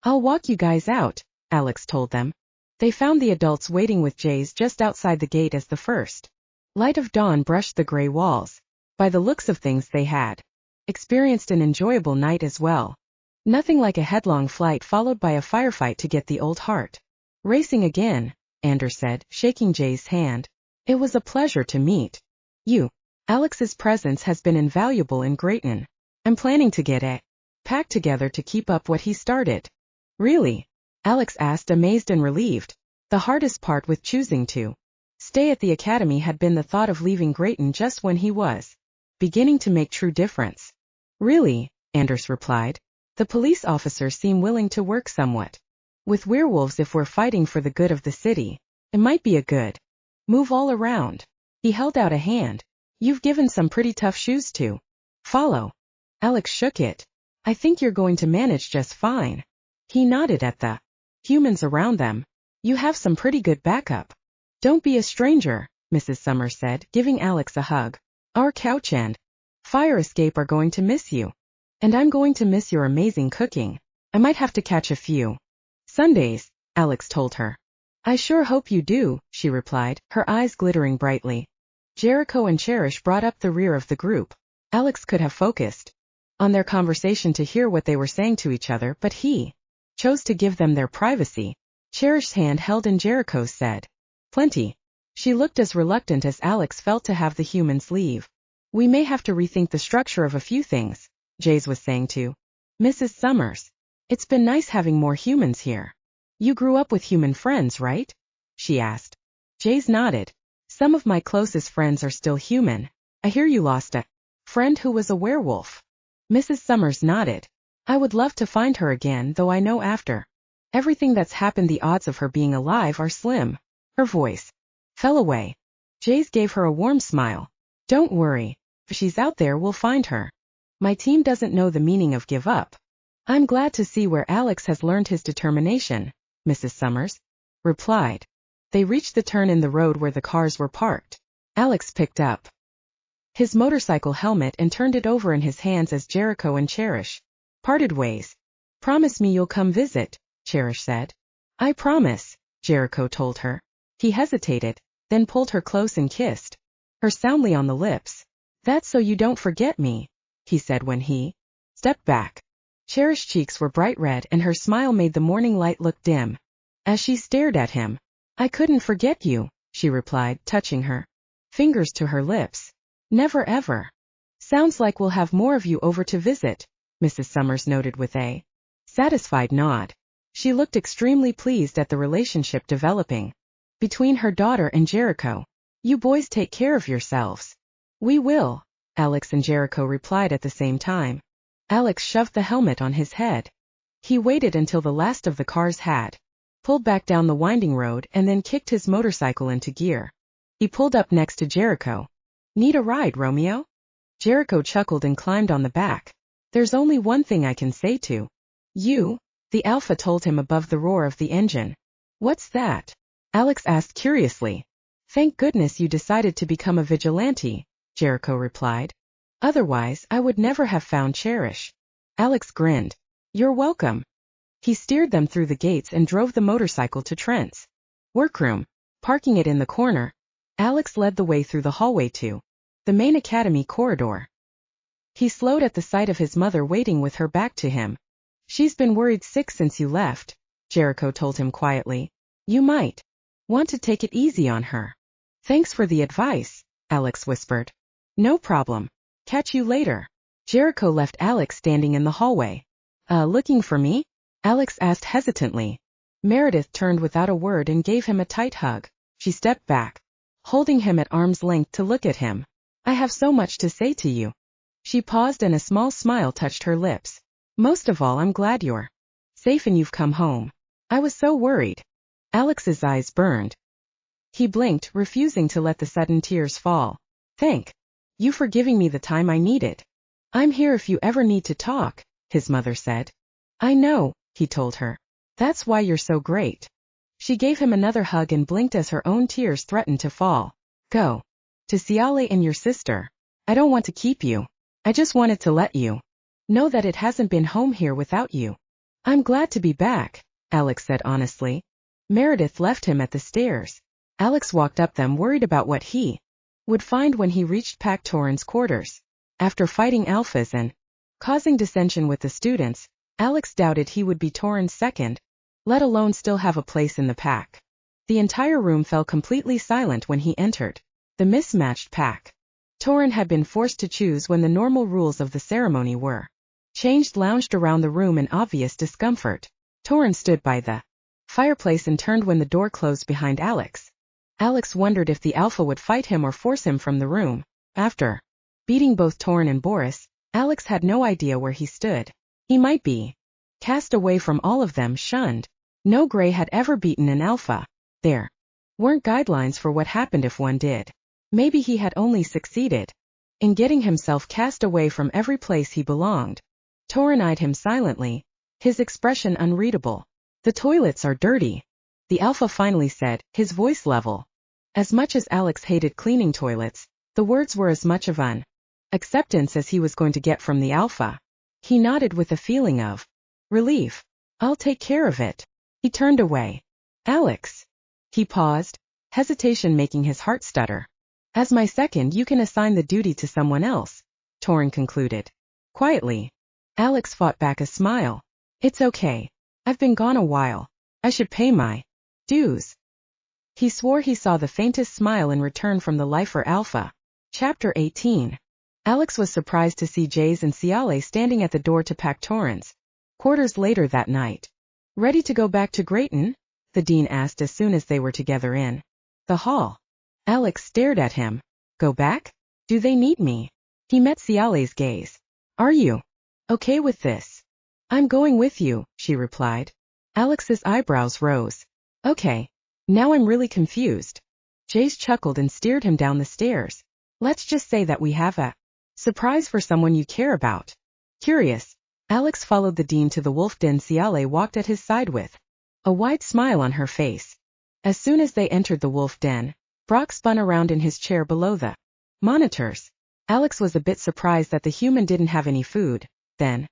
S1: I'll walk you guys out, Alex told them. They found the adults waiting with Jays just outside the gate as the first light of dawn brushed the gray walls. By the looks of things, they had experienced an enjoyable night as well. Nothing like a headlong flight followed by a firefight to get the old heart racing again, Anders said, shaking Jay's hand. It was a pleasure to meet you. Alex's presence has been invaluable in Grayton. I'm planning to get a pack together to keep up what he started. Really? Alex asked, amazed and relieved. The hardest part with choosing to stay at the academy had been the thought of leaving Grayton just when he was beginning to make true difference. Really? Anders replied. The police officers seem willing to work somewhat with werewolves if we're fighting for the good of the city. It might be a good move all around. He held out a hand. You've given some pretty tough shoes to follow. Alex shook it. I think you're going to manage just fine. He nodded at the humans around them. You have some pretty good backup. Don't be a stranger, Mrs. Summers said, giving Alex a hug. Our couch and fire escape are going to miss you. And I'm going to miss your amazing cooking. I might have to catch a few Sundays, Alex told her. I sure hope you do, she replied, her eyes glittering brightly. Jericho and Cherish brought up the rear of the group. Alex could have focused on their conversation to hear what they were saying to each other, but he chose to give them their privacy. Cherish's hand held in Jericho's said, Plenty. She looked as reluctant as Alex felt to have the humans leave. We may have to rethink the structure of a few things, Jays was saying to Mrs. Summers. It's been nice having more humans here. You grew up with human friends, right? She asked. Jays nodded. Some of my closest friends are still human. I hear you lost a friend who was a werewolf. Mrs. Summers nodded. I would love to find her again, though I know after Everything that's happened, the odds of her being alive are slim. Her voice fell away. Jace gave her a warm smile. Don't worry. If she's out there, we'll find her. My team doesn't know the meaning of give up. I'm glad to see where Alex has learned his determination, Mrs. Summers replied. They reached the turn in the road where the cars were parked. Alex picked up his motorcycle helmet and turned it over in his hands as Jericho and Cherish parted ways. Promise me you'll come visit, Cherish said. I promise, Jericho told her. He hesitated, then pulled her close and kissed her soundly on the lips. That's so you don't forget me, he said when he stepped back. Cherish's cheeks were bright red and her smile made the morning light look dim. As she stared at him, I couldn't forget you, she replied, touching her fingers to her lips. Never ever. Sounds like we'll have more of you over to visit, Mrs. Summers noted with a satisfied nod. She looked extremely pleased at the relationship developing between her daughter and Jericho. You boys take care of yourselves. We will, Alex and Jericho replied at the same time. Alex shoved the helmet on his head. He waited until the last of the cars had pulled back down the winding road and then kicked his motorcycle into gear. He pulled up next to Jericho. Need a ride, Romeo? Jericho chuckled and climbed on the back. There's only one thing I can say to you, the Alpha told him above the roar of the engine. What's that? Alex asked curiously. Thank goodness you decided to become a vigilante, Jericho replied. Otherwise, I would never have found Cherish. Alex grinned. You're welcome. He steered them through the gates and drove the motorcycle to Trent's workroom. Parking it in the corner, Alex led the way through the hallway to the main academy corridor. He slowed at the sight of his mother waiting with her back to him. She's been worried sick since you left, Jericho told him quietly. You might want to take it easy on her. Thanks for the advice, Alex whispered. No problem. Catch you later. Jericho left Alex standing in the hallway. Looking for me? Alex asked hesitantly. Meredith turned without a word and gave him a tight hug. She stepped back, holding him at arm's length to look at him. I have so much to say to you. She paused and a small smile touched her lips. Most of all, I'm glad you're safe and you've come home. I was so worried. Alex's eyes burned. He blinked, refusing to let the sudden tears fall. Thank you for giving me the time I needed. I'm here if you ever need to talk, his mother said. I know, he told her. That's why you're so great. She gave him another hug and blinked as her own tears threatened to fall. Go to Ciale and your sister. I don't want to keep you. I just wanted to let you know that it hasn't been home here without you. I'm glad to be back, Alex said honestly. Meredith left him at the stairs. Alex walked up them worried about what he would find when he reached Pac Torrens' quarters. After fighting alphas and causing dissension with the students, Alex doubted he would be Torrens' second, let alone still have a place in the pack. The entire room fell completely silent when he entered. The mismatched pack Torren had been forced to choose when the normal rules of the ceremony were changed, lounged around the room in obvious discomfort. Torren stood by the fireplace and turned when the door closed behind Alex. Alex wondered if the Alpha would fight him or force him from the room. After beating both Torren and Boris, Alex had no idea where he stood. He might be cast away from all of them, shunned. No Grey had ever beaten an Alpha. There weren't guidelines for what happened if one did. Maybe he had only succeeded in getting himself cast away from every place he belonged. Torren eyed him silently, his expression unreadable. The toilets are dirty, the Alpha finally said, his voice level. As much as Alex hated cleaning toilets, the words were as much of an acceptance as he was going to get from the Alpha. He nodded with a feeling of relief. I'll take care of it. He turned away. Alex. He paused, hesitation making his heart stutter. As my second, you can assign the duty to someone else, Torren concluded quietly. Alex fought back a smile. It's okay. I've been gone a while. I should pay my dues. He swore he saw the faintest smile in return from the lifer Alpha. Chapter 18. Alex was surprised to see Jace and Ciale standing at the door to Pac Torrens' quarters later that night. Ready to go back to Grayton? The dean asked as soon as they were together in the hall. Alex stared at him. Go back? Do they need me? He met Ciale's gaze. Are you okay with this? I'm going with you, she replied. Alex's eyebrows rose. Okay. Now I'm really confused. Jace chuckled and steered him down the stairs. Let's just say that we have a surprise for someone you care about. Curious. Alex followed the dean to the wolf den Ciale walked at his side with a wide smile on her face. As soon as they entered the wolf den, Brock spun around in his chair below the monitors. Alex was a bit surprised that the human didn't have any food. Then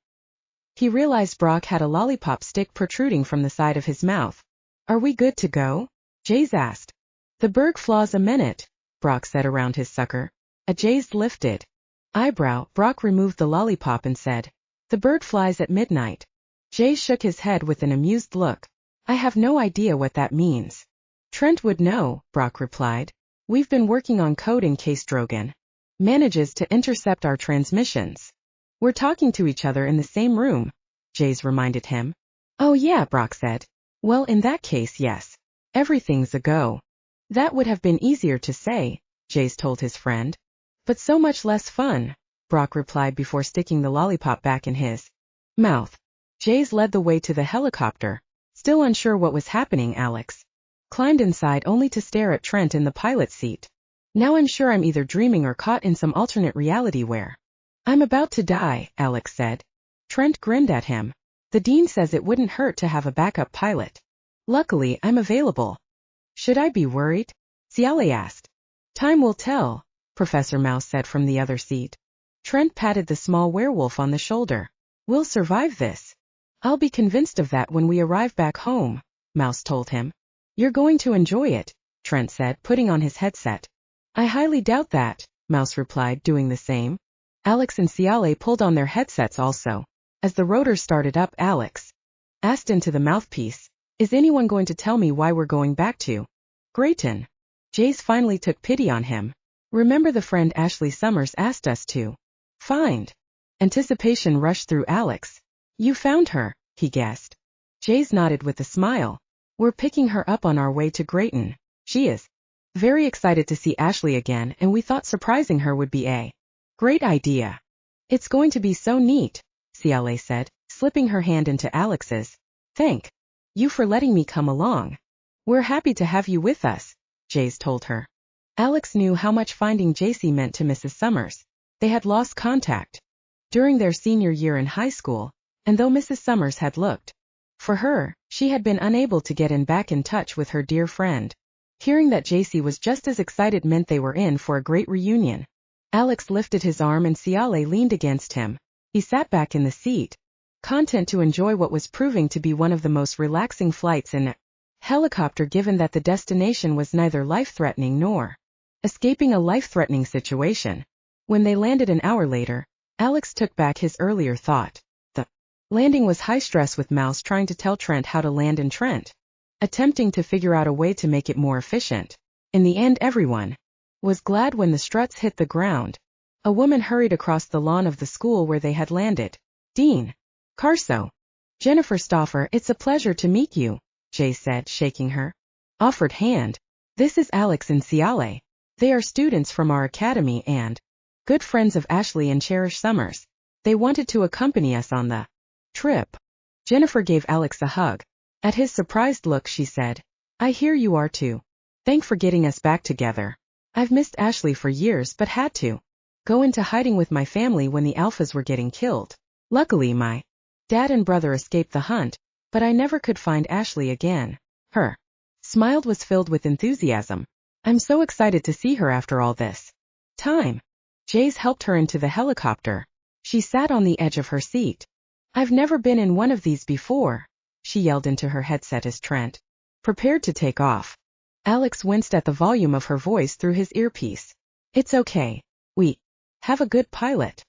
S1: he realized Brock had a lollipop stick protruding from the side of his mouth. Are we good to go? Jace asked. The Berg flaws a minute, Brock said around his sucker. A Jace lifted eyebrow, Brock removed the lollipop and said, The bird flies at midnight. Jace shook his head with an amused look. I have no idea what that means. Trent would know, Brock replied. We've been working on code in case Drogon manages to intercept our transmissions. We're talking to each other in the same room, Jace reminded him. Oh yeah, Brock said. Well, in that case, yes. Everything's a go. That would have been easier to say, Jace told his friend. But so much less fun, Brock replied before sticking the lollipop back in his mouth. Jace led the way to the helicopter. Still unsure what was happening, Alex climbed inside only to stare at Trent in the pilot seat. Now I'm sure I'm either dreaming or caught in some alternate reality where I'm about to die, Alex said. Trent grinned at him. The dean says it wouldn't hurt to have a backup pilot. Luckily, I'm available. Should I be worried? Ciale asked. Time will tell, Professor Mouse said from the other seat. Trent patted the small werewolf on the shoulder. We'll survive this. I'll be convinced of that when we arrive back home, Mouse told him. You're going to enjoy it, Trent said, putting on his headset. I highly doubt that, Mouse replied, doing the same. Alex and Ciale pulled on their headsets also. As the rotor started up, Alex asked into the mouthpiece, Is anyone going to tell me why we're going back to Grayton? Jace finally took pity on him. Remember the friend Ashley Summers asked us to find? Anticipation rushed through Alex. You found her, he guessed. Jace nodded with a smile. We're picking her up on our way to Grayton. She is very excited to see Ashley again, and we thought surprising her would be a great idea. It's going to be so neat, Ciale said, slipping her hand into Alex's. Thank you for letting me come along. We're happy to have you with us, Jace told her. Alex knew how much finding JC meant to Mrs. Summers. They had lost contact during their senior year in high school, and though Mrs. Summers had looked for her, she had been unable to get back in touch with her dear friend. Hearing that JC was just as excited meant they were in for a great reunion. Alex lifted his arm and Ciale leaned against him. He sat back in the seat, content to enjoy what was proving to be one of the most relaxing flights in a helicopter, given that the destination was neither life-threatening nor escaping a life-threatening situation. When they landed an hour later, Alex took back his earlier thought. The landing was high stress, with Mouse trying to tell Trent how to land and Trent attempting to figure out a way to make it more efficient. In the end, everyone was glad when the struts hit the ground. A woman hurried across the lawn of the school where they had landed. Dean Carso. Jennifer Stauffer, it's a pleasure to meet you, Jace said, shaking her offered hand. This is Alex and Ciale. They are students from our academy and good friends of Ashley and Cherish Summers. They wanted to accompany us on the trip. Jennifer gave Alex a hug. At his surprised look, she said, I hear you are too. Thanks for getting us back together. I've missed Ashley for years but had to go into hiding with my family when the alphas were getting killed. Luckily my dad and brother escaped the hunt, but I never could find Ashley again. Her smile was filled with enthusiasm. I'm so excited to see her after all this time. Jace helped her into the helicopter. She sat on the edge of her seat. I've never been in one of these before, she yelled into her headset as Trent prepared to take off. Alex winced at the volume of her voice through his earpiece. It's okay. We have a good pilot.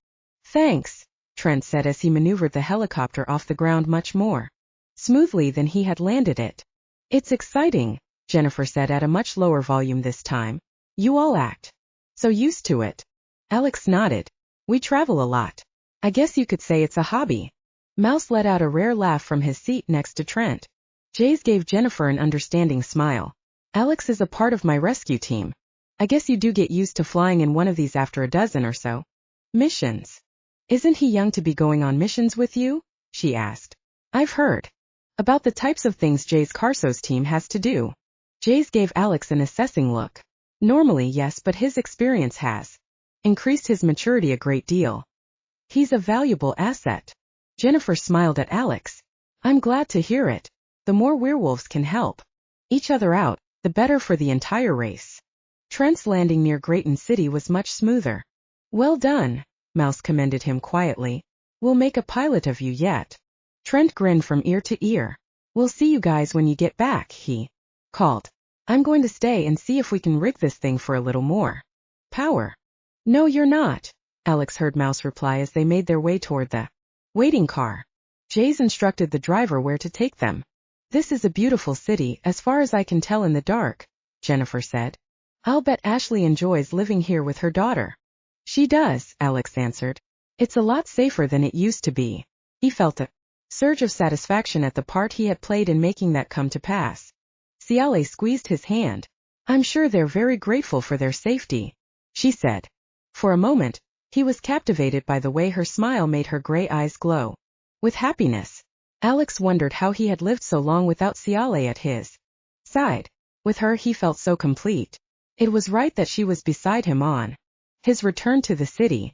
S1: Thanks, Trent said as he maneuvered the helicopter off the ground much more smoothly than he had landed it. It's exciting, Jennifer said at a much lower volume this time. You all act so used to it. Alex nodded. We travel a lot. I guess you could say it's a hobby. Mouse let out a rare laugh from his seat next to Trent. Jace gave Jennifer an understanding smile. Alex is a part of my rescue team. I guess you do get used to flying in one of these after a dozen or so missions. Isn't he young to be going on missions with you? She asked. I've heard About the types of things Jay's Carso's team has to do. Jays gave Alex an assessing look. Normally yes, but his experience has increased his maturity a great deal. He's a valuable asset. Jennifer smiled at Alex. I'm glad to hear it. The more werewolves can help each other out, the better for the entire race. Trent's landing near Grayton City was much smoother. Well done, Mouse commended him quietly. We'll make a pilot of you yet. Trent grinned from ear to ear. We'll see you guys when you get back, he called. I'm going to stay and see if we can rig this thing for a little more power. No, you're not, Alex heard Mouse reply as they made their way toward the waiting car. Jays instructed the driver where to take them. This is a beautiful city, as far as I can tell in the dark, Jennifer said. I'll bet Ashley enjoys living here with her daughter. She does, Alex answered. It's a lot safer than it used to be. He felt a surge of satisfaction at the part he had played in making that come to pass. Ciale squeezed his hand. I'm sure they're very grateful for their safety, she said. For a moment, he was captivated by the way her smile made her gray eyes glow with happiness. Alex wondered how he had lived so long without Ciale at his side. With her he felt so complete. It was right that she was beside him on his return to the city.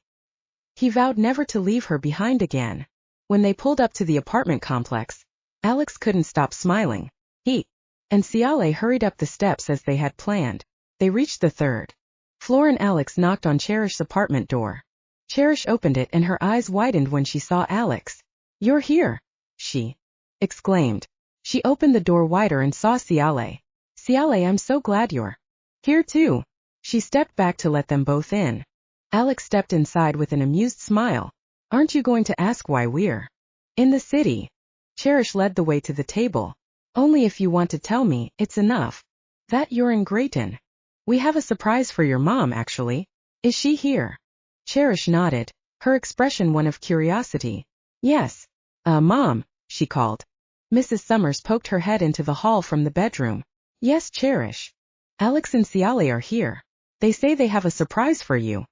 S1: He vowed never to leave her behind again. When they pulled up to the apartment complex, Alex couldn't stop smiling. He and Ciale hurried up the steps as they had planned. They reached the third floor and Alex knocked on Cherish's apartment door. Cherish opened it and her eyes widened when she saw Alex. You're here, she exclaimed. She opened the door wider and saw Ciale. Ciale, I'm so glad you're here too. She stepped back to let them both in. Alex stepped inside with an amused smile. Aren't you going to ask why we're in the city? Cherish led the way to the table. Only if you want to tell me, it's enough. That you're in Grayton. We have a surprise for your mom, actually. Is she here? Cherish nodded, her expression one of curiosity. Yes. Mom, she called. Mrs. Summers poked her head into the hall from the bedroom. Yes, Cherish. Alex and Ciale are here. They say they have a surprise for you.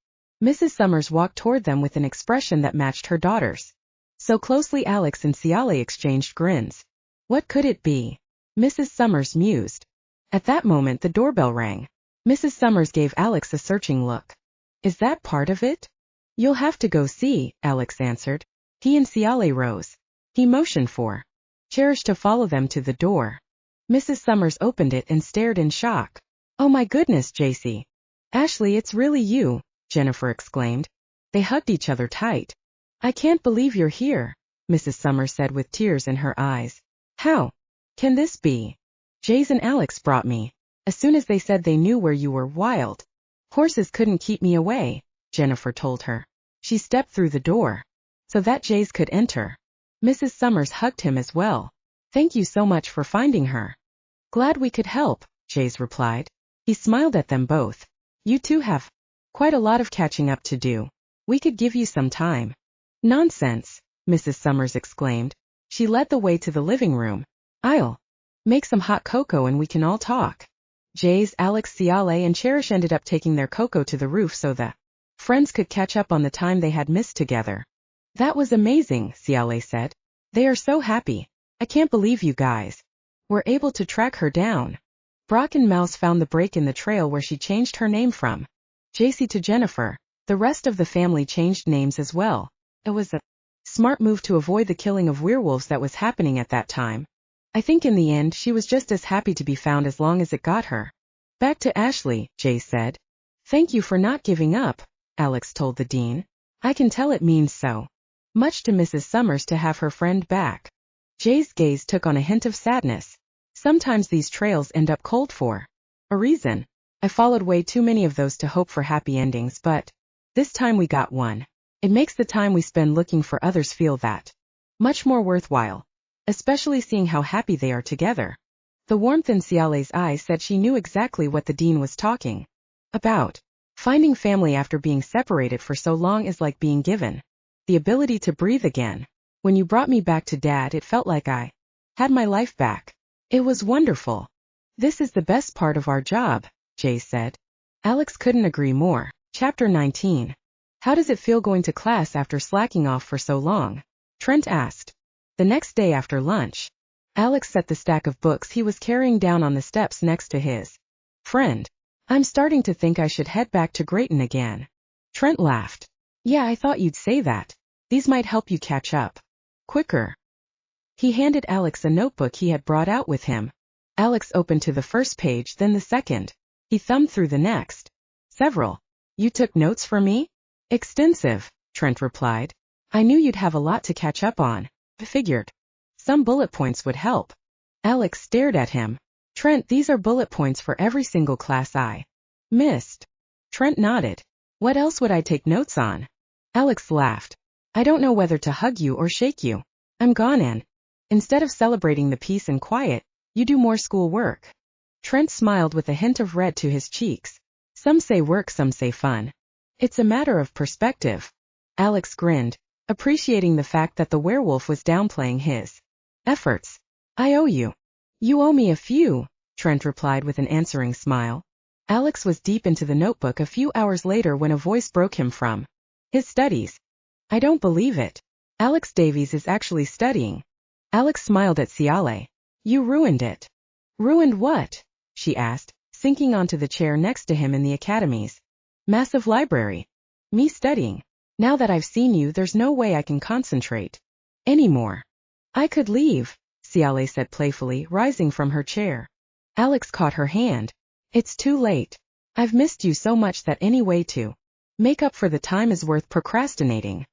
S1: Mrs. Summers walked toward them with an expression that matched her daughter's. So closely Alex and Ciale exchanged grins. What could it be? Mrs. Summers mused. At that moment the doorbell rang. Mrs. Summers gave Alex a searching look. Is that part of it? You'll have to go see, Alex answered. He and Ciale rose. He motioned for Cherish to follow them to the door. Mrs. Summers opened it and stared in shock. Oh my goodness, JC. Ashley, it's really you, Jennifer exclaimed. They hugged each other tight. I can't believe you're here, Mrs. Summers said with tears in her eyes. How can this be? Jays and Alex brought me. As soon as they said they knew where you were, wild horses couldn't keep me away, Jennifer told her. She stepped through the door so that Jays could enter. Mrs. Summers hugged him as well. Thank you so much for finding her. Glad we could help, Jays replied. He smiled at them both. You two have quite a lot of catching up to do. We could give you some time. Nonsense, Mrs. Summers exclaimed. She led the way to the living room. I'll make some hot cocoa and we can all talk. Jays, Alex, Ciale and Cherish ended up taking their cocoa to the roof so the friends could catch up on the time they had missed together. That was amazing, Ciale said. They are so happy. I can't believe you guys were able to track her down. Brock and Mouse found the break in the trail where she changed her name from JC to Jennifer. The rest of the family changed names as well. It was a smart move to avoid the killing of werewolves that was happening at that time. I think in the end she was just as happy to be found as long as it got her back to Ashley, Jay said. Thank you for not giving up, Alex told the dean. I can tell it means so much to Mrs. Summers to have her friend back. Jay's gaze took on a hint of sadness. Sometimes these trails end up cold for a reason. I followed way too many of those to hope for happy endings, but this time we got one. It makes the time we spend looking for others feel that much more worthwhile, especially seeing how happy they are together. The warmth in Ciale's eyes said she knew exactly what the dean was talking about. Finding family after being separated for so long is like being given the ability to breathe again. When you brought me back to Dad, it felt like I had my life back. It was wonderful. This is the best part of our job, Jay said. Alex couldn't agree more. Chapter 19. How does it feel going to class after slacking off for so long? Trent asked. The next day after lunch, Alex set the stack of books he was carrying down on the steps next to his friend. I'm starting to think I should head back to Grayton again. Trent laughed. Yeah, I thought you'd say that. These might help you catch up quicker. He handed Alex a notebook he had brought out with him. Alex opened to the first page, then the second. He thumbed through the next. Several. You took notes for me? Extensive, Trent replied. I knew you'd have a lot to catch up on. I figured some bullet points would help. Alex stared at him. Trent, these are bullet points for every single class I missed. Trent nodded. What else would I take notes on? Alex laughed. I don't know whether to hug you or shake you. I'm gone, and instead of celebrating the peace and quiet, you do more school work. Trent smiled with a hint of red to his cheeks. Some say work, some say fun. It's a matter of perspective. Alex grinned, appreciating the fact that the werewolf was downplaying his efforts. I owe you. You owe me a few, Trent replied with an answering smile. Alex was deep into the notebook a few hours later when a voice broke him from his studies. I don't believe it. Alex Davies is actually studying. Alex smiled at Ciale. You ruined it. Ruined what? She asked, sinking onto the chair next to him in the academy's massive library. Me studying. Now that I've seen you, there's no way I can concentrate anymore. I could leave, Ciale said playfully, rising from her chair. Alex caught her hand. It's too late. I've missed you so much that any way to make up for the time is worth procrastinating.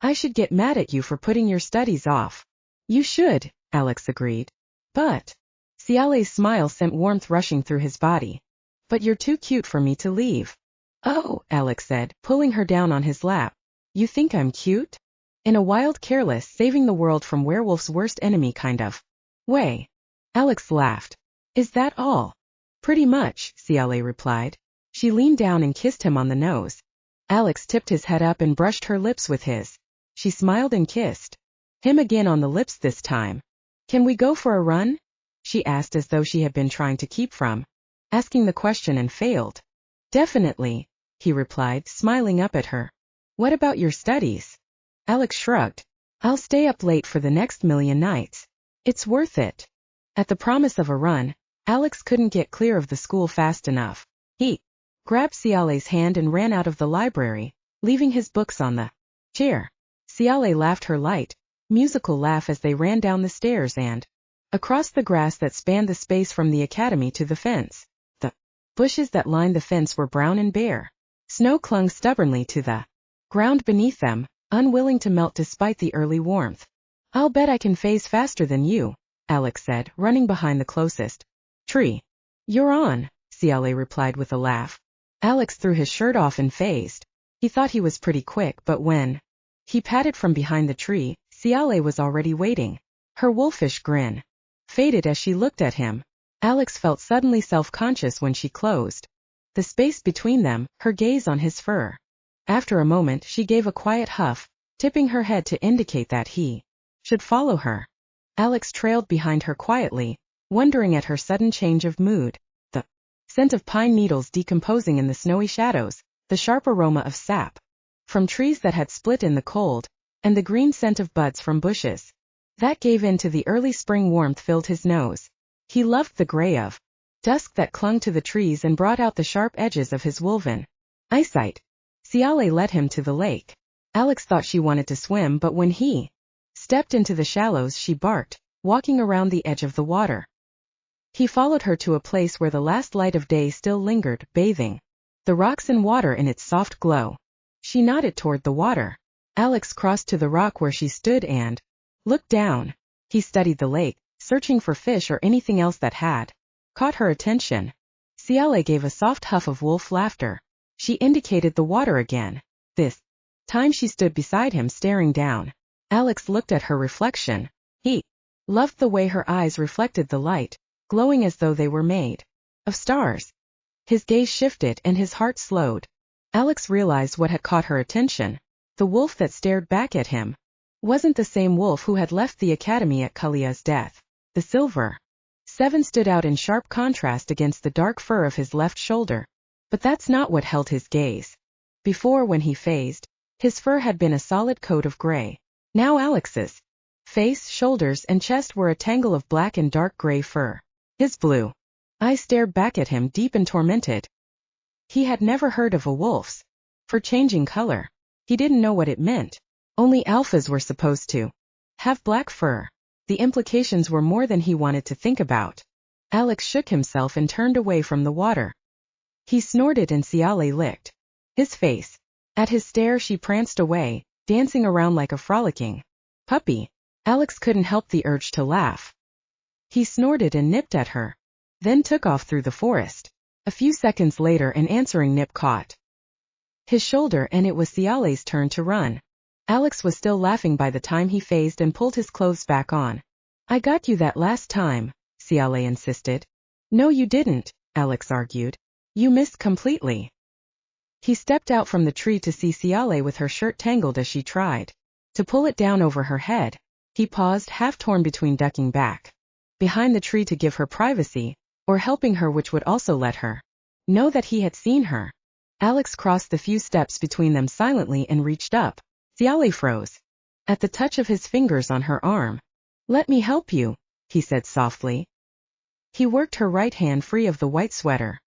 S1: I should get mad at you for putting your studies off. You should, Alex agreed. But Ciale's smile sent warmth rushing through his body. But you're too cute for me to leave. Oh, Alex said, pulling her down on his lap. You think I'm cute? In a wild, careless, saving the world from werewolf's worst enemy kind of way. Alex laughed. Is that all? Pretty much, Ciale replied. She leaned down and kissed him on the nose. Alex tipped his head up and brushed her lips with his. She smiled and kissed him again on the lips this time. Can we go for a run? She asked as though she had been trying to keep from asking the question and failed. Definitely, he replied, smiling up at her. What about your studies? Alex shrugged. I'll stay up late for the next million nights. It's worth it. At the promise of a run, Alex couldn't get clear of the school fast enough. He grabbed Ciale's hand and ran out of the library, leaving his books on the chair. Ciale laughed her light, musical laugh as they ran down the stairs and across the grass that spanned the space from the academy to the fence. The bushes that lined the fence were brown and bare. Snow clung stubbornly to the ground beneath them, unwilling to melt despite the early warmth. I'll bet I can phase faster than you, Alex said, running behind the closest tree. You're on, Ciale replied with a laugh. Alex threw his shirt off and phased. He thought he was pretty quick, but when he patted from behind the tree, Ciale was already waiting. Her wolfish grin faded as she looked at him. Alex felt suddenly self-conscious when she closed the space between them, her gaze on his fur. After a moment, she gave a quiet huff, tipping her head to indicate that he should follow her. Alex trailed behind her quietly, wondering at her sudden change of mood. The scent of pine needles decomposing in the snowy shadows, the sharp aroma of sap from trees that had split in the cold, and the green scent of buds from bushes that gave in to the early spring warmth filled his nose. He loved the gray of dusk that clung to the trees and brought out the sharp edges of his wolven eyesight. Ciale led him to the lake. Alex thought she wanted to swim, but when he stepped into the shallows, she barked, walking around the edge of the water. He followed her to a place where the last light of day still lingered, bathing the rocks and water in its soft glow. She nodded toward the water. Alex crossed to the rock where she stood and looked down. He studied the lake, searching for fish or anything else that had caught her attention. Ciale gave a soft huff of wolf laughter. She indicated the water again. This time she stood beside him, staring down. Alex looked at her reflection. He loved the way her eyes reflected the light, glowing as though they were made of stars. His gaze shifted and his heart slowed. Alex realized what had caught her attention. The wolf that stared back at him wasn't the same wolf who had left the academy at Cleo's death. The silver 7 stood out in sharp contrast against the dark fur of his left shoulder. But that's not what held his gaze. Before, when he phased, his fur had been a solid coat of gray. Now Alex's Face, shoulders, and chest were a tangle of black and dark gray fur. His blue eyes stared back at him, deep and tormented. He had never heard of a wolf's fur changing color. He didn't know what it meant. Only alphas were supposed to have black fur. The implications were more than he wanted to think about. Alex shook himself and turned away from the water. He snorted and Ciale licked his face. At his stare she pranced away, dancing around like a frolicking puppy. Alex couldn't help the urge to laugh. He snorted and nipped at her, then took off through the forest. A few seconds later an answering nip caught his shoulder and it was Ciale's turn to run. Alex was still laughing by the time he phased and pulled his clothes back on. I got you that last time, Ciale insisted. No you didn't, Alex argued. You missed completely. He stepped out from the tree to see Ciale with her shirt tangled as she tried to pull it down over her head. He paused, half torn between ducking back behind the tree to give her privacy, or helping her, which would also let her know that he had seen her. Alex crossed the few steps between them silently and reached up. Ciale froze at the touch of his fingers on her arm. Let me help you, he said softly. He worked her right hand free of the white sweater.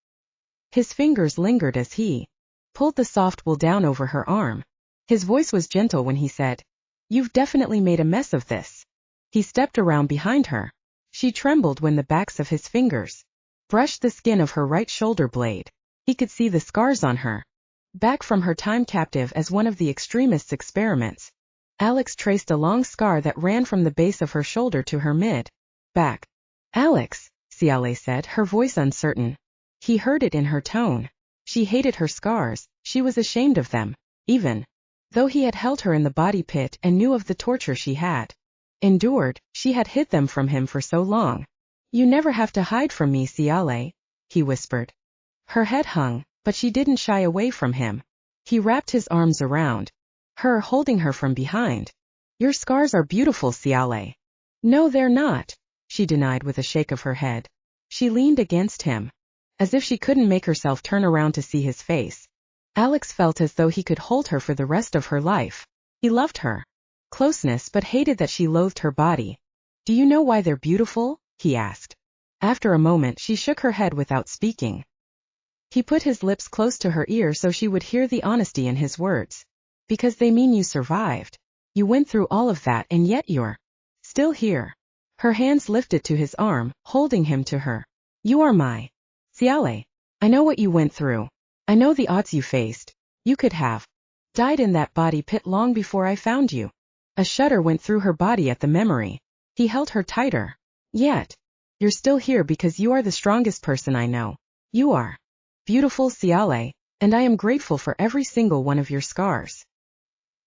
S1: His fingers lingered as he pulled the soft wool down over her arm. His voice was gentle when he said, You've definitely made a mess of this. He stepped around behind her. She trembled when the backs of his fingers brushed the skin of her right shoulder blade. He could see the scars on her back from her time captive as one of the extremists' experiments. Alex traced a long scar that ran from the base of her shoulder to her mid-back. Alex, Ciale said, her voice uncertain. He heard it in her tone. She hated her scars, she was ashamed of them, even though he had held her in the body pit and knew of the torture she had endured. She had hid them from him for so long. You never have to hide from me, Ciale, he whispered. Her head hung, but she didn't shy away from him. He wrapped his arms around her, holding her from behind. Your scars are beautiful, Ciale. No, they're not, she denied with a shake of her head. She leaned against him, as if she couldn't make herself turn around to see his face. Alex felt as though he could hold her for the rest of her life. He loved her closeness but hated that she loathed her body. Do you know why they're beautiful? He asked. After a moment she shook her head without speaking. He put his lips close to her ear so she would hear the honesty in his words. Because they mean you survived. You went through all of that and yet you're still here. Her hands lifted to his arm, holding him to her. You are my Ciale. I know what you went through. I know the odds you faced. You could have died in that body pit long before I found you. A shudder went through her body at the memory. He held her tighter. Yet, you're still here because you are the strongest person I know. You are beautiful, Ciale, and I am grateful for every single one of your scars.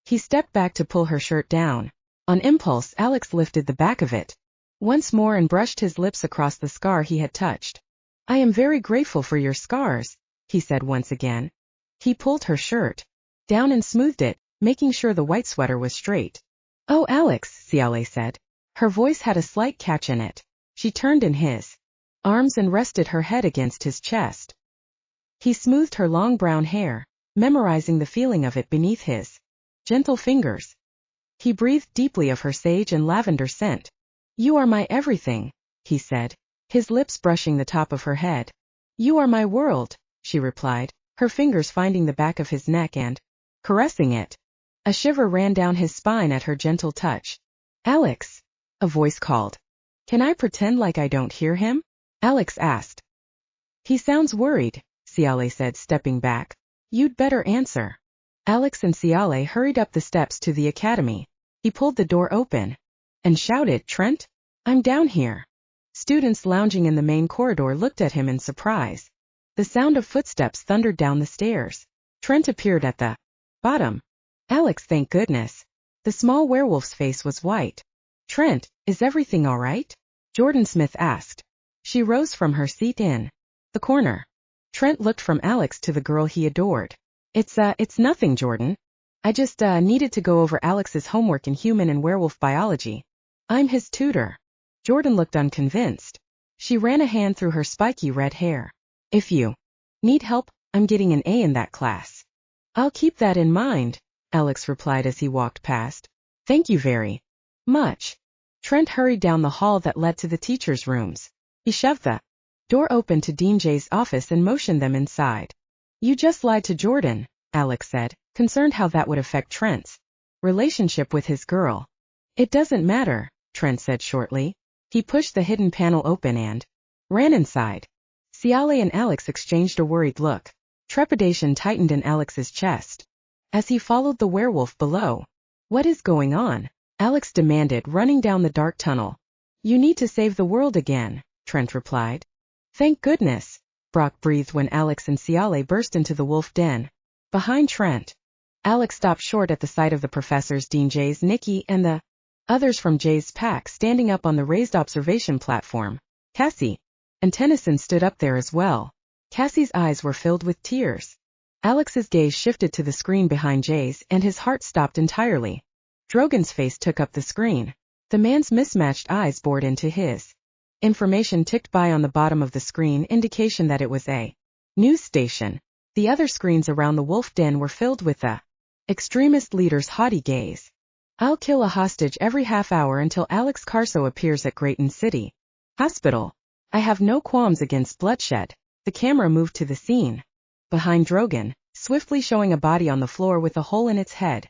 S1: He stepped back to pull her shirt down. On impulse, Alex lifted the back of it once more and brushed his lips across the scar he had touched. I am very grateful for your scars, he said once again. He pulled her shirt down and smoothed it, making sure the white sweater was straight. Oh, Alex, Ciale said. Her voice had a slight catch in it. She turned in his arms and rested her head against his chest. He smoothed her long brown hair, memorizing the feeling of it beneath his gentle fingers. He breathed deeply of her sage and lavender scent. You are my everything, he said, his lips brushing the top of her head. You are my world, she replied, her fingers finding the back of his neck and caressing it. A shiver ran down his spine at her gentle touch. Alex, a voice called. Can I pretend like I don't hear him? Alex asked. He sounds worried, Ciale said, stepping back. You'd better answer. Alex and Ciale hurried up the steps to the academy. He pulled the door open and shouted, Trent? I'm down here. Students lounging in the main corridor looked at him in surprise. The sound of footsteps thundered down the stairs. Trent appeared at the bottom. Alex, thank goodness. The small werewolf's face was white. Trent, is everything all right? Jordan Smith asked. She rose from her seat in the corner. Trent looked from Alex to the girl he adored. It's nothing, Jordan. I just needed to go over Alex's homework in human and werewolf biology. I'm his tutor. Jordan looked unconvinced. She ran a hand through her spiky red hair. If you need help, I'm getting an A in that class. I'll keep that in mind, Alex replied as he walked past. Thank you very much. Trent hurried down the hall that led to the teachers' rooms. He shoved the door open to Dean Jay's office and motioned them inside. You just lied to Jordan, Alex said, concerned how that would affect Trent's relationship with his girl. It doesn't matter, Trent said shortly. He pushed the hidden panel open and ran inside. Ciale and Alex exchanged a worried look. Trepidation tightened in Alex's chest as he followed the werewolf below. What is going on? Alex demanded, running down the dark tunnel. You need to save the world again, Trent replied. Thank goodness, Brock breathed when Alex and Ciale burst into the wolf den. Behind Trent, Alex stopped short at the sight of the professors Dean Jay's Nikki and the others from Jay's pack standing up on the raised observation platform. Cassie and Tennyson stood up there as well. Cassie's eyes were filled with tears. Alex's gaze shifted to the screen behind Jay's and his heart stopped entirely. Drogon's face took up the screen. The man's mismatched eyes bored into his. Information ticked by on the bottom of the screen, indication that it was a news station. The other screens around the wolf den were filled with the extremist leader's haughty gaze. I'll kill a hostage every half hour until Alex Carso appears at Grayton City Hospital. I have no qualms against bloodshed. The camera moved to the scene. Behind Drogon, swiftly showing a body on the floor with a hole in its head.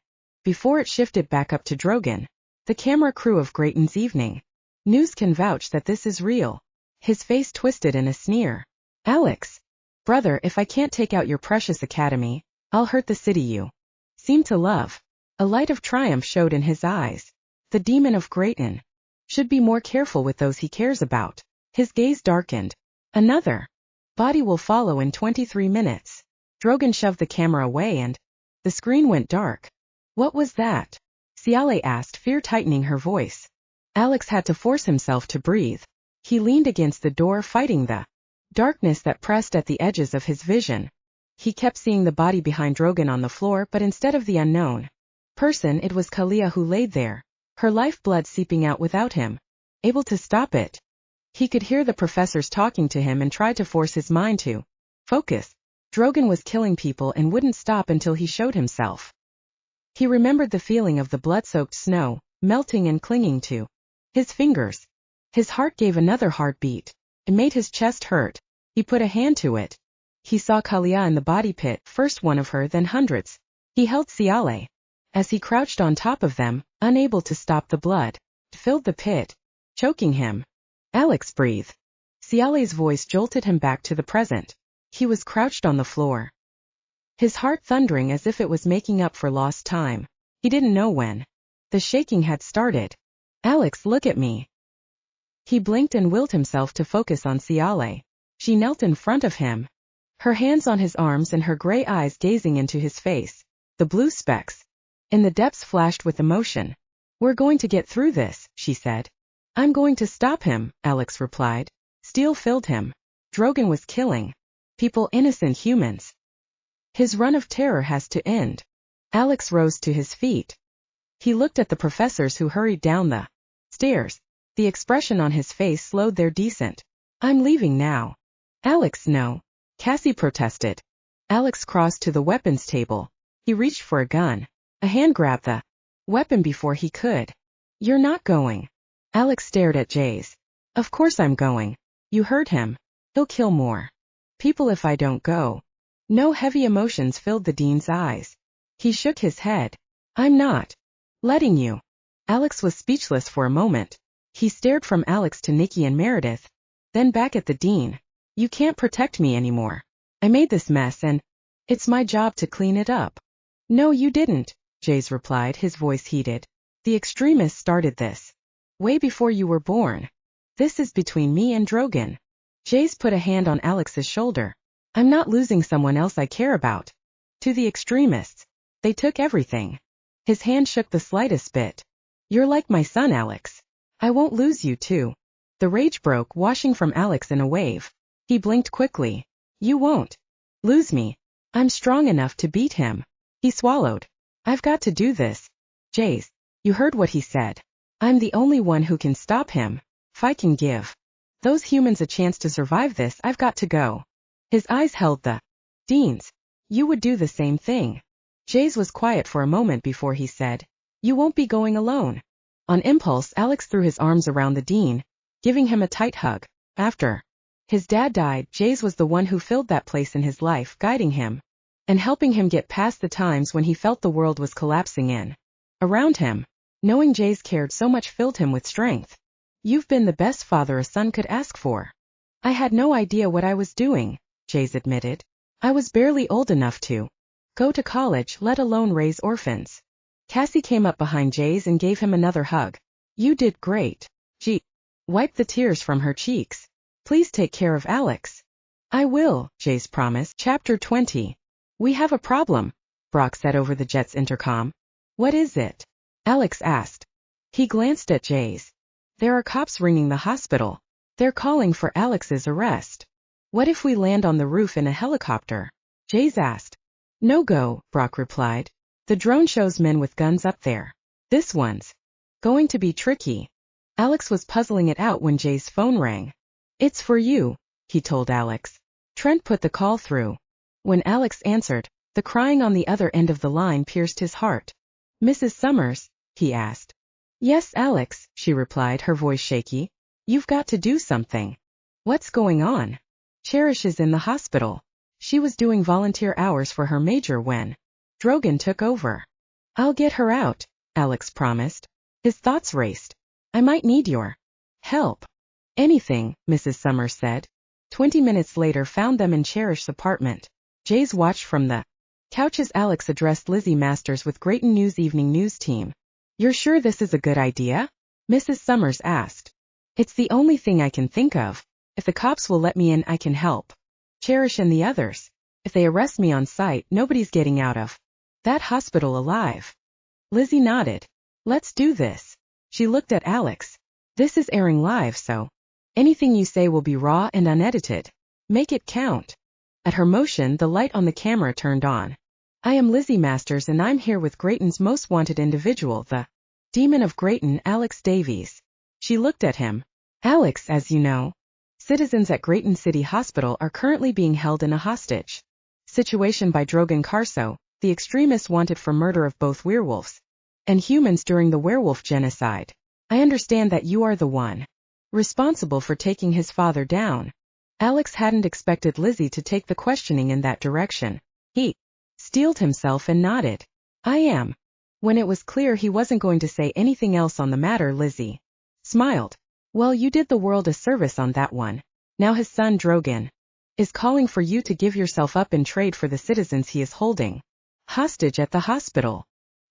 S1: Before it shifted back up to Drogon, the camera crew of Grayton's Evening News can vouch that this is real. His face twisted in a sneer. Alex, brother, if I can't take out your precious academy, I'll hurt the city you seem to love. A light of triumph showed in his eyes. The demon of Grayton should be more careful with those he cares about. His gaze darkened. Another body will follow in 23 minutes. Drogon shoved the camera away and the screen went dark. What was that? Ciale asked, fear tightening her voice. Alex had to force himself to breathe. He leaned against the door, fighting the darkness that pressed at the edges of his vision. He kept seeing the body behind Drogon on the floor, but instead of the unknown person, it was Cleo who laid there, her lifeblood seeping out without him able to stop it. He could hear the professors talking to him and tried to force his mind to focus. Drogon was killing people and wouldn't stop until he showed himself. He remembered the feeling of the blood-soaked snow, melting and clinging to his fingers. His heart gave another heartbeat. It made his chest hurt. He put a hand to it. He saw Cleo in the body pit, first one of her, then hundreds. He held Ciale. As he crouched on top of them, unable to stop the blood, it filled the pit, choking him. Alex, breathe. Ciale's voice jolted him back to the present. He was crouched on the floor, his heart thundering as if it was making up for lost time. He didn't know when the shaking had started. Alex, look at me. He blinked and willed himself to focus on Ciale. She knelt in front of him, her hands on his arms and her gray eyes gazing into his face. The blue specks in the depths flashed with emotion. We're going to get through this, she said. I'm going to stop him, Alex replied. Steel filled him. Drogon was killing people, innocent humans. His run of terror has to end. Alex rose to his feet. He looked at the professors who hurried down the stairs. The expression on his face slowed their descent. I'm leaving now. Alex, no. Cassie protested. Alex crossed to the weapons table. He reached for a gun. A hand grabbed the weapon before he could. You're not going. Alex stared at Jace. Of course I'm going. You heard him. He'll kill more people if I don't go. No, heavy emotions filled the dean's eyes. He shook his head. I'm not letting you. Alex was speechless for a moment. He stared from Alex to Nikki and Meredith, then back at the dean. You can't protect me anymore. I made this mess and it's my job to clean it up. No, you didn't, Jace replied, his voice heated. The extremists started this way before you were born. This is between me and Drogon. Jace put a hand on Alex's shoulder. I'm not losing someone else I care about to the extremists. They took everything. His hand shook the slightest bit. You're like my son, Alex. I won't lose you too. The rage broke, washing from Alex in a wave. He blinked quickly. You won't lose me. I'm strong enough to beat him. He swallowed. I've got to do this. Jace, you heard what he said. I'm the only one who can stop him. If I can give those humans a chance to survive this, I've got to go. His eyes held the dean's. You would do the same thing. Jace was quiet for a moment before he said, You won't be going alone. On impulse, Alex threw his arms around the dean, giving him a tight hug. After his dad died, Jay's was the one who filled that place in his life, guiding him and helping him get past the times when he felt the world was collapsing in around him. Knowing Jay's cared so much filled him with strength. You've been the best father a son could ask for. I had no idea what I was doing, Jay's admitted. I was barely old enough to go to college, let alone raise orphans. Cassie came up behind Jay's and gave him another hug. You did great. She wiped the tears from her cheeks. Please take care of Alex. I will, Jay's promised. Chapter 20. We have a problem, Brock said over the jet's intercom. What is it? Alex asked. He glanced at Jay's. There are cops ringing the hospital. They're calling for Alex's arrest. What if we land on the roof in a helicopter? Jay's asked. No go, Brock replied. The drone shows men with guns up there. This one's going to be tricky. Alex was puzzling it out when Jay's phone rang. It's for you, he told Alex. Trent put the call through. When Alex answered, the crying on the other end of the line pierced his heart. Mrs. Summers? He asked. Yes, Alex, she replied, her voice shaky. You've got to do something. What's going on? Cherish is in the hospital. She was doing volunteer hours for her major when Drogon took over. I'll get her out, Alex promised. His thoughts raced. I might need your help. Anything, Mrs. Summers said. 20 minutes later found them in Cherish's apartment. Jay's watched from the couch as Alex addressed Lizzie Masters with Grayton News Evening News Team. You're sure this is a good idea? Mrs. Summers asked. It's the only thing I can think of. If the cops will let me in, I can help Cherish and the others. If they arrest me on sight, nobody's getting out of that hospital alive. Lizzie nodded. Let's do this. She looked at Alex. This is airing live, so anything you say will be raw and unedited. Make it count. At her motion, the light on the camera turned on. I am Lizzie Masters and I'm here with Grayton's most wanted individual, the Demon of Grayton, Alex Davies. She looked at him. Alex, as you know, citizens at Grayton City Hospital are currently being held in a hostage situation by Drogon Carso, the extremist wanted for murder of both werewolves and humans during the werewolf genocide. I understand that you are the one responsible for taking his father down. Alex hadn't expected Lizzie to take the questioning in that direction. He steeled himself and nodded. I am. When it was clear he wasn't going to say anything else on the matter, Lizzie smiled. Well, you did the world a service on that one. Now his son Drogon is calling for you to give yourself up in trade for the citizens he is holding hostage at the hospital.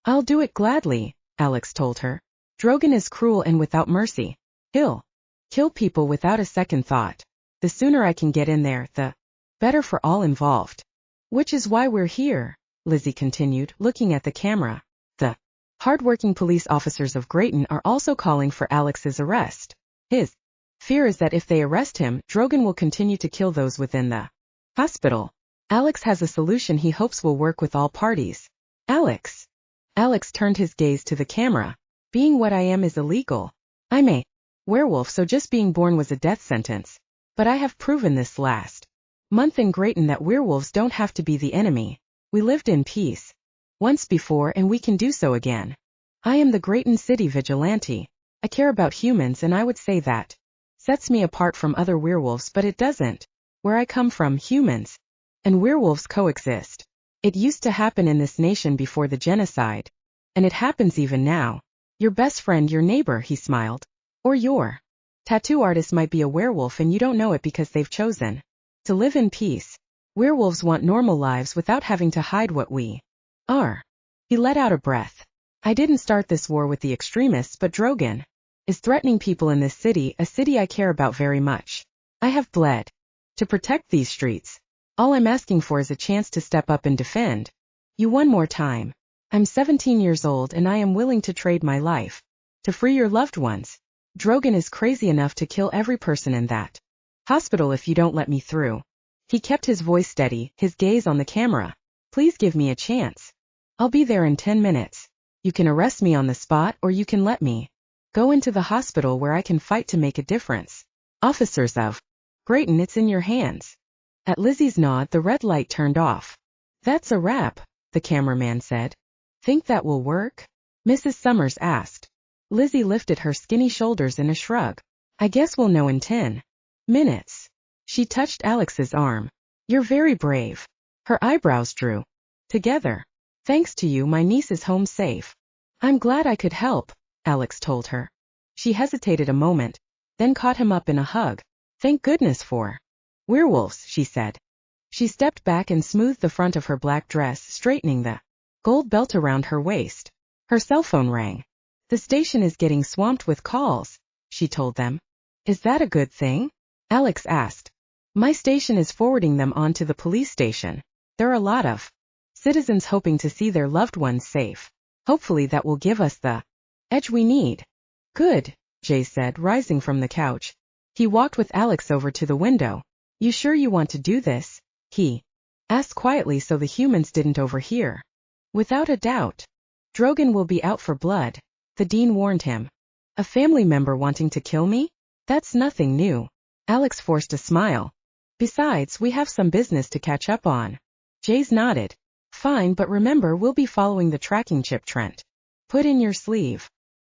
S1: I'll do it gladly, Alex told her. Drogon is cruel and without mercy. He'll kill people without a second thought. The sooner I can get in there, the better for all involved. Which is why we're here, Lizzie continued, looking at the camera. The hard-working police officers of Grayton are also calling for Alex's arrest. His fear is that if they arrest him, Drogon will continue to kill those within the hospital. Alex has a solution he hopes will work with all parties. Alex. Alex turned his gaze to the camera. Being what I am is illegal. I'm a werewolf, so just being born was a death sentence. But I have proven this last month in Grayton that werewolves don't have to be the enemy. We lived in peace once before and we can do so again. I am the Grayton City vigilante. I care about humans and I would say that sets me apart from other werewolves, but it doesn't. Where I come from, humans and werewolves coexist. It used to happen in this nation before the genocide. And it happens even now. Your best friend, your neighbor, he smiled. Or your tattoo artist might be a werewolf and you don't know it because they've chosen to live in peace. Werewolves want normal lives without having to hide what we are. He let out a breath. I didn't start this war with the extremists, but Drogon is threatening people in this city, a city I care about very much. I have bled to protect these streets. All I'm asking for is a chance to step up and defend you one more time. I'm 17 years old and I am willing to trade my life to free your loved ones. Drogon is crazy enough to kill every person in that hospital if you don't let me through. He kept his voice steady, his gaze on the camera. Please give me a chance. I'll be there in 10 minutes. You can arrest me on the spot or you can let me go into the hospital where I can fight to make a difference. Officers of Grayton, it's in your hands. At Lizzie's nod, the red light turned off. That's a wrap, the cameraman said. Think that will work? Mrs. Summers asked. Lizzie lifted her skinny shoulders in a shrug. I guess we'll know in 10 minutes. She touched Alex's arm. You're very brave. Her eyebrows drew together. Thanks to you, my niece is home safe. I'm glad I could help, Alex told her. She hesitated a moment, then caught him up in a hug. Thank goodness for werewolves, she said. She stepped back and smoothed the front of her black dress, straightening the gold belt around her waist. Her cell phone rang. The station is getting swamped with calls, she told them. Is that a good thing? Alex asked. My station is forwarding them on to the police station. There are a lot of citizens hoping to see their loved ones safe. Hopefully that will give us the edge we need. Good, Jay said, rising from the couch. He walked with Alex over to the window. You sure you want to do this? He asked quietly so the humans didn't overhear. Without a doubt. Drogon will be out for blood, the dean warned him. A family member wanting to kill me? That's nothing new. Alex forced a smile. Besides, we have some business to catch up on. Jace nodded. Fine, but remember we'll be following the tracking chip Trent. Put in your sleeve.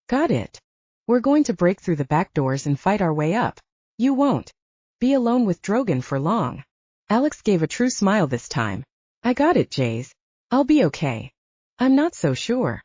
S1: Got it. We're going to break through the back doors and fight our way up. You won't be alone with Drogon for long. Alex gave a true smile this time. I got it, Jace. I'll be okay. I'm not so sure.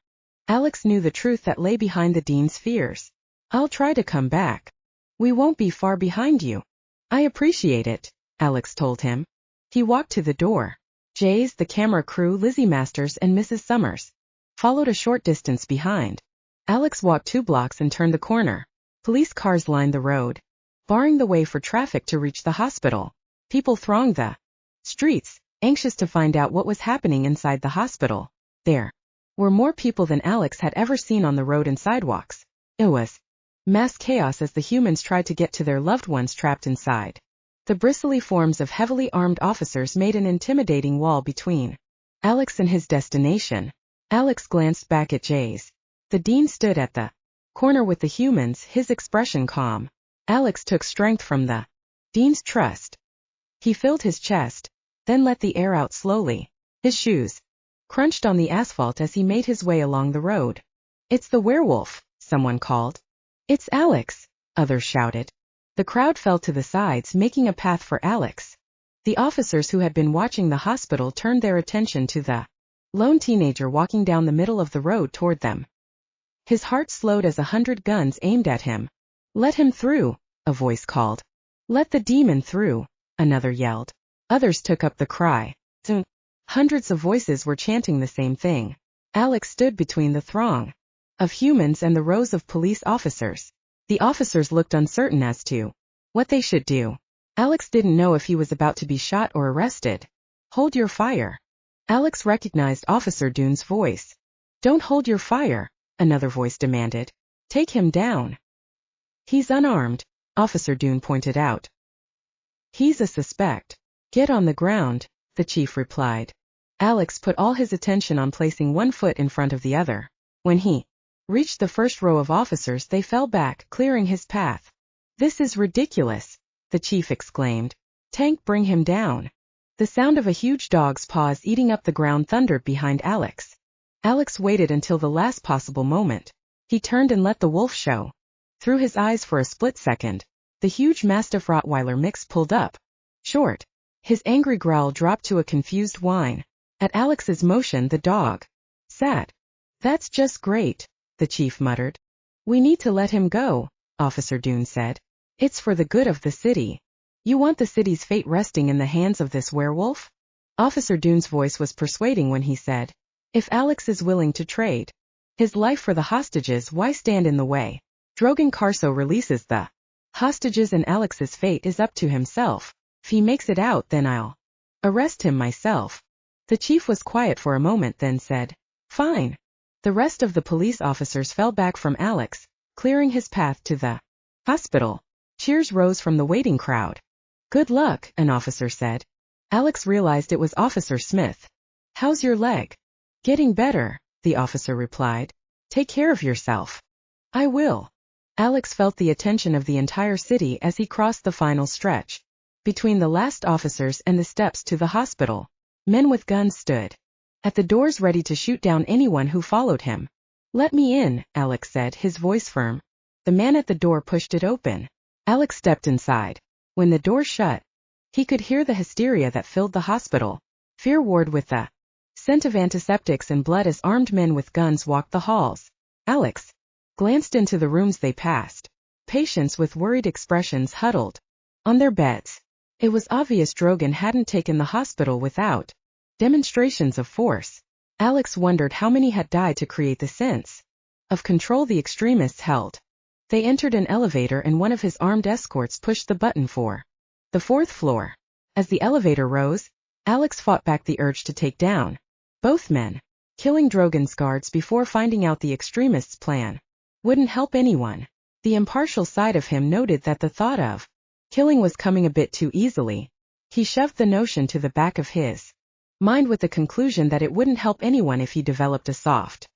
S1: Alex knew the truth that lay behind the dean's fears. I'll try to come back. We won't be far behind you. I appreciate it, Alex told him. He walked to the door. Jace, the camera crew, Lizzie Masters, and Mrs. Summers followed a short distance behind. Alex walked 2 blocks and turned the corner. Police cars lined the road, barring the way for traffic to reach the hospital. People thronged the streets, anxious to find out what was happening inside the hospital. There were more people than Alex had ever seen on the road and sidewalks. It was mass chaos as the humans tried to get to their loved ones trapped inside. The bristly forms of heavily armed officers made an intimidating wall between Alex and his destination. Alex glanced back at Jace. The dean stood at the corner with the humans, his expression calm. Alex took strength from the dean's trust. He filled his chest, then let the air out slowly. His shoes crunched on the asphalt as he made his way along the road. It's the werewolf, someone called. It's Alex, others shouted. The crowd fell to the sides, making a path for Alex. The officers who had been watching the hospital turned their attention to the lone teenager walking down the middle of the road toward them. His heart slowed as 100 guns aimed at him. Let him through, a voice called. Let the demon through, another yelled. Others took up the cry. Soon, hundreds of voices were chanting the same thing. Alex stood between the throng of humans and the rows of police officers. The officers looked uncertain as to what they should do. Alex didn't know if he was about to be shot or arrested. Hold your fire. Alex recognized Officer Dune's voice. Don't hold your fire, another voice demanded. Take him down. He's unarmed, Officer Dune pointed out. He's a suspect. Get on the ground, the chief replied. Alex put all his attention on placing one foot in front of the other. When he reached the first row of officers, they fell back, clearing his path. This is ridiculous, the chief exclaimed. Tank, bring him down. The sound of a huge dog's paws eating up the ground thundered behind Alex. Alex waited until the last possible moment. He turned and let the wolf show. Through his eyes for a split second, the huge Mastiff Rottweiler mix pulled up short. His angry growl dropped to a confused whine. At Alex's motion, the dog sat. That's just great, the chief muttered. We need to let him go, Officer Dune said. It's for the good of the city. You want the city's fate resting in the hands of this werewolf? Officer Dune's voice was persuading when he said, if Alex is willing to trade his life for the hostages, why stand in the way? Drogon Carso releases the hostages and Alex's fate is up to himself. If he makes it out, then I'll arrest him myself. The chief was quiet for a moment, then said, fine. The rest of the police officers fell back from Alex, clearing his path to the hospital. Cheers rose from the waiting crowd. Good luck, an officer said. Alex realized it was Officer Smith. How's your leg? Getting better, the officer replied. Take care of yourself. I will. Alex felt the attention of the entire city as he crossed the final stretch. Between the last officers and the steps to the hospital, men with guns stood at the doors ready to shoot down anyone who followed him. Let me in, Alex said, his voice firm. The man at the door pushed it open. Alex stepped inside. When the door shut, he could hear the hysteria that filled the hospital. Fear warred with the scent of antiseptics and blood as armed men with guns walked the halls. Alex glanced into the rooms they passed. Patients with worried expressions huddled on their beds. It was obvious Drogon hadn't taken the hospital without demonstrations of force. Alex wondered how many had died to create the sense of control the extremists held. They entered an elevator and one of his armed escorts pushed the button for the 4th floor. As the elevator rose, Alex fought back the urge to take down both men. Killing Drogon's guards before finding out the extremists' plan wouldn't help anyone. The impartial side of him noted that the thought of killing was coming a bit too easily. He shoved the notion to the back of his mind with the conclusion that it wouldn't help anyone if he developed a soft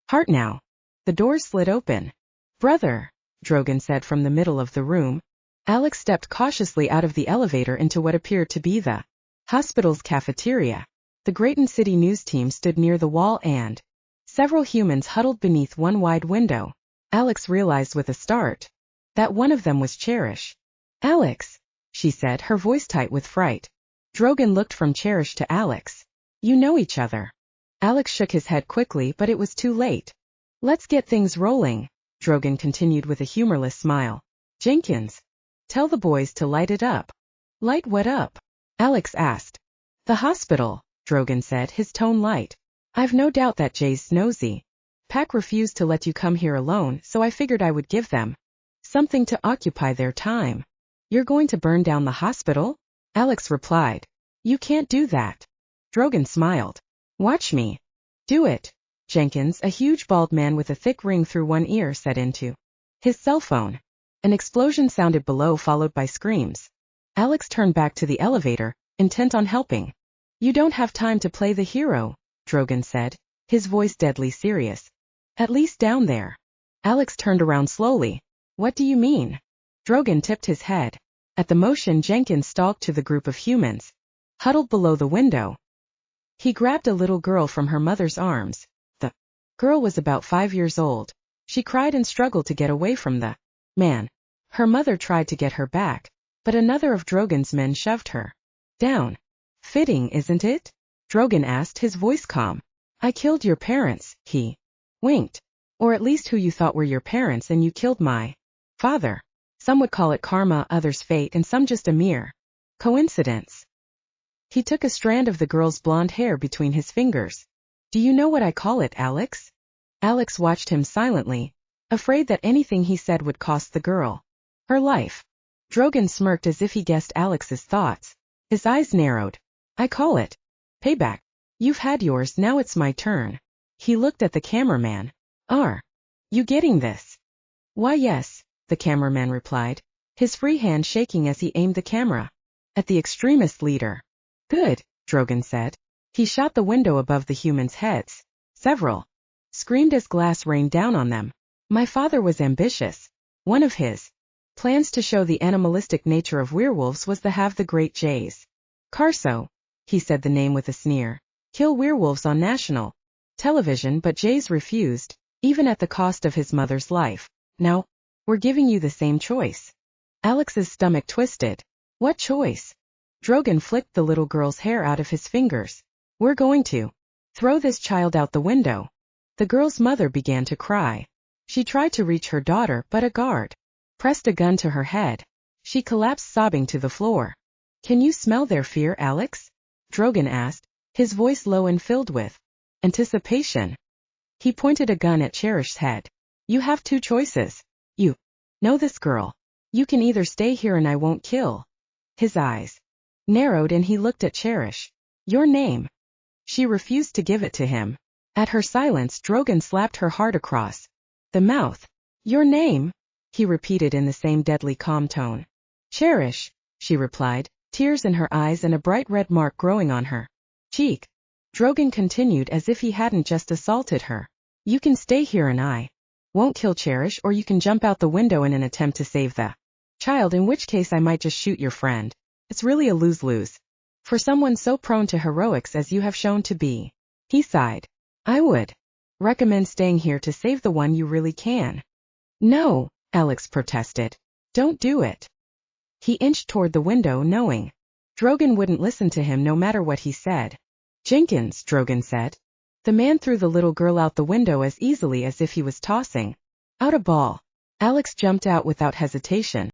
S1: heart now. The doors slid open. Brother, Drogon said from the middle of the room. Alex stepped cautiously out of the elevator into what appeared to be the hospital's cafeteria. The Grayton City news team stood near the wall and several humans huddled beneath one wide window. Alex realized with a start that one of them was Cherish. Alex, she said, her voice tight with fright. Drogon looked from Cherish to Alex. You know each other. Alex shook his head quickly, but it was too late. Let's get things rolling, Drogon continued with a humorless smile. Jenkins, tell the boys to light it up. Light what up? Alex asked. The hospital, Drogon said, his tone light. I've no doubt that Jay's nosy. Pack refused to let you come here alone, so I figured I would give them something to occupy their time. You're going to burn down the hospital? Alex replied. You can't do that. Drogon smiled. Watch me do it. Jenkins, a huge bald man with a thick ring through one ear, said into his cell phone. An explosion sounded below, followed by screams. Alex turned back to the elevator, intent on helping. You don't have time to play the hero, Drogon said, his voice deadly serious. At least down there. Alex turned around slowly. What do you mean? Drogon tipped his head. At the motion, Jenkins stalked to the group of humans huddled below the window. He grabbed a little girl from her mother's arms. The girl was about 5 years old. She cried and struggled to get away from the man. Her mother tried to get her back, but another of Drogon's men shoved her down. Fitting, isn't it? Drogon asked, his voice calm. I killed your parents, he winked. Or at least who you thought were your parents, and you killed my father. Some would call it karma, others fate, and some just a mere coincidence. He took a strand of the girl's blonde hair between his fingers. Do you know what I call it, Alex? Alex watched him silently, afraid that anything he said would cost the girl her life. Drogon smirked as if he guessed Alex's thoughts. His eyes narrowed. I call it payback. You've had yours, now it's my turn. He looked at the cameraman. Are you getting this? Why, yes, the cameraman replied, his free hand shaking as he aimed the camera at the extremist leader. Good, Drogon said. He shot the window above the humans' heads. Several screamed as glass rained down on them. My father was ambitious. One of his plans to show the animalistic nature of werewolves was to have the great Jays Carso, he said the name with a sneer, kill werewolves on national television, but Jays refused, even at the cost of his mother's life. Now, we're giving you the same choice. Alex's stomach twisted. What choice? Drogon flicked the little girl's hair out of his fingers. We're going to throw this child out the window. The girl's mother began to cry. She tried to reach her daughter, but a guard pressed a gun to her head. She collapsed sobbing to the floor. Can you smell their fear, Alex? Drogon asked, his voice low and filled with anticipation. He pointed a gun at Cherish's head. You have two choices. You know this girl. You can either stay here and I won't kill. His eyes narrowed and he looked at Cherish. Your name? She refused to give it to him. At her silence, Drogon slapped her hard across the mouth. Your name? He repeated in the same deadly calm tone. Cherish, she replied, tears in her eyes and a bright red mark growing on her cheek. Drogon continued as if he hadn't just assaulted her. You can stay here and I won't kill Cherish, or you can jump out the window in an attempt to save the child, in which case I might just shoot your friend. It's really a lose-lose. For someone so prone to heroics as you have shown to be. He sighed. I would recommend staying here to save the one you really can. No, Alex protested. Don't do it. He inched toward the window knowing Drogon wouldn't listen to him no matter what he said. Jenkins, Drogon said. The man threw the little girl out the window as easily as if he was tossing out a ball. Alex jumped out without hesitation.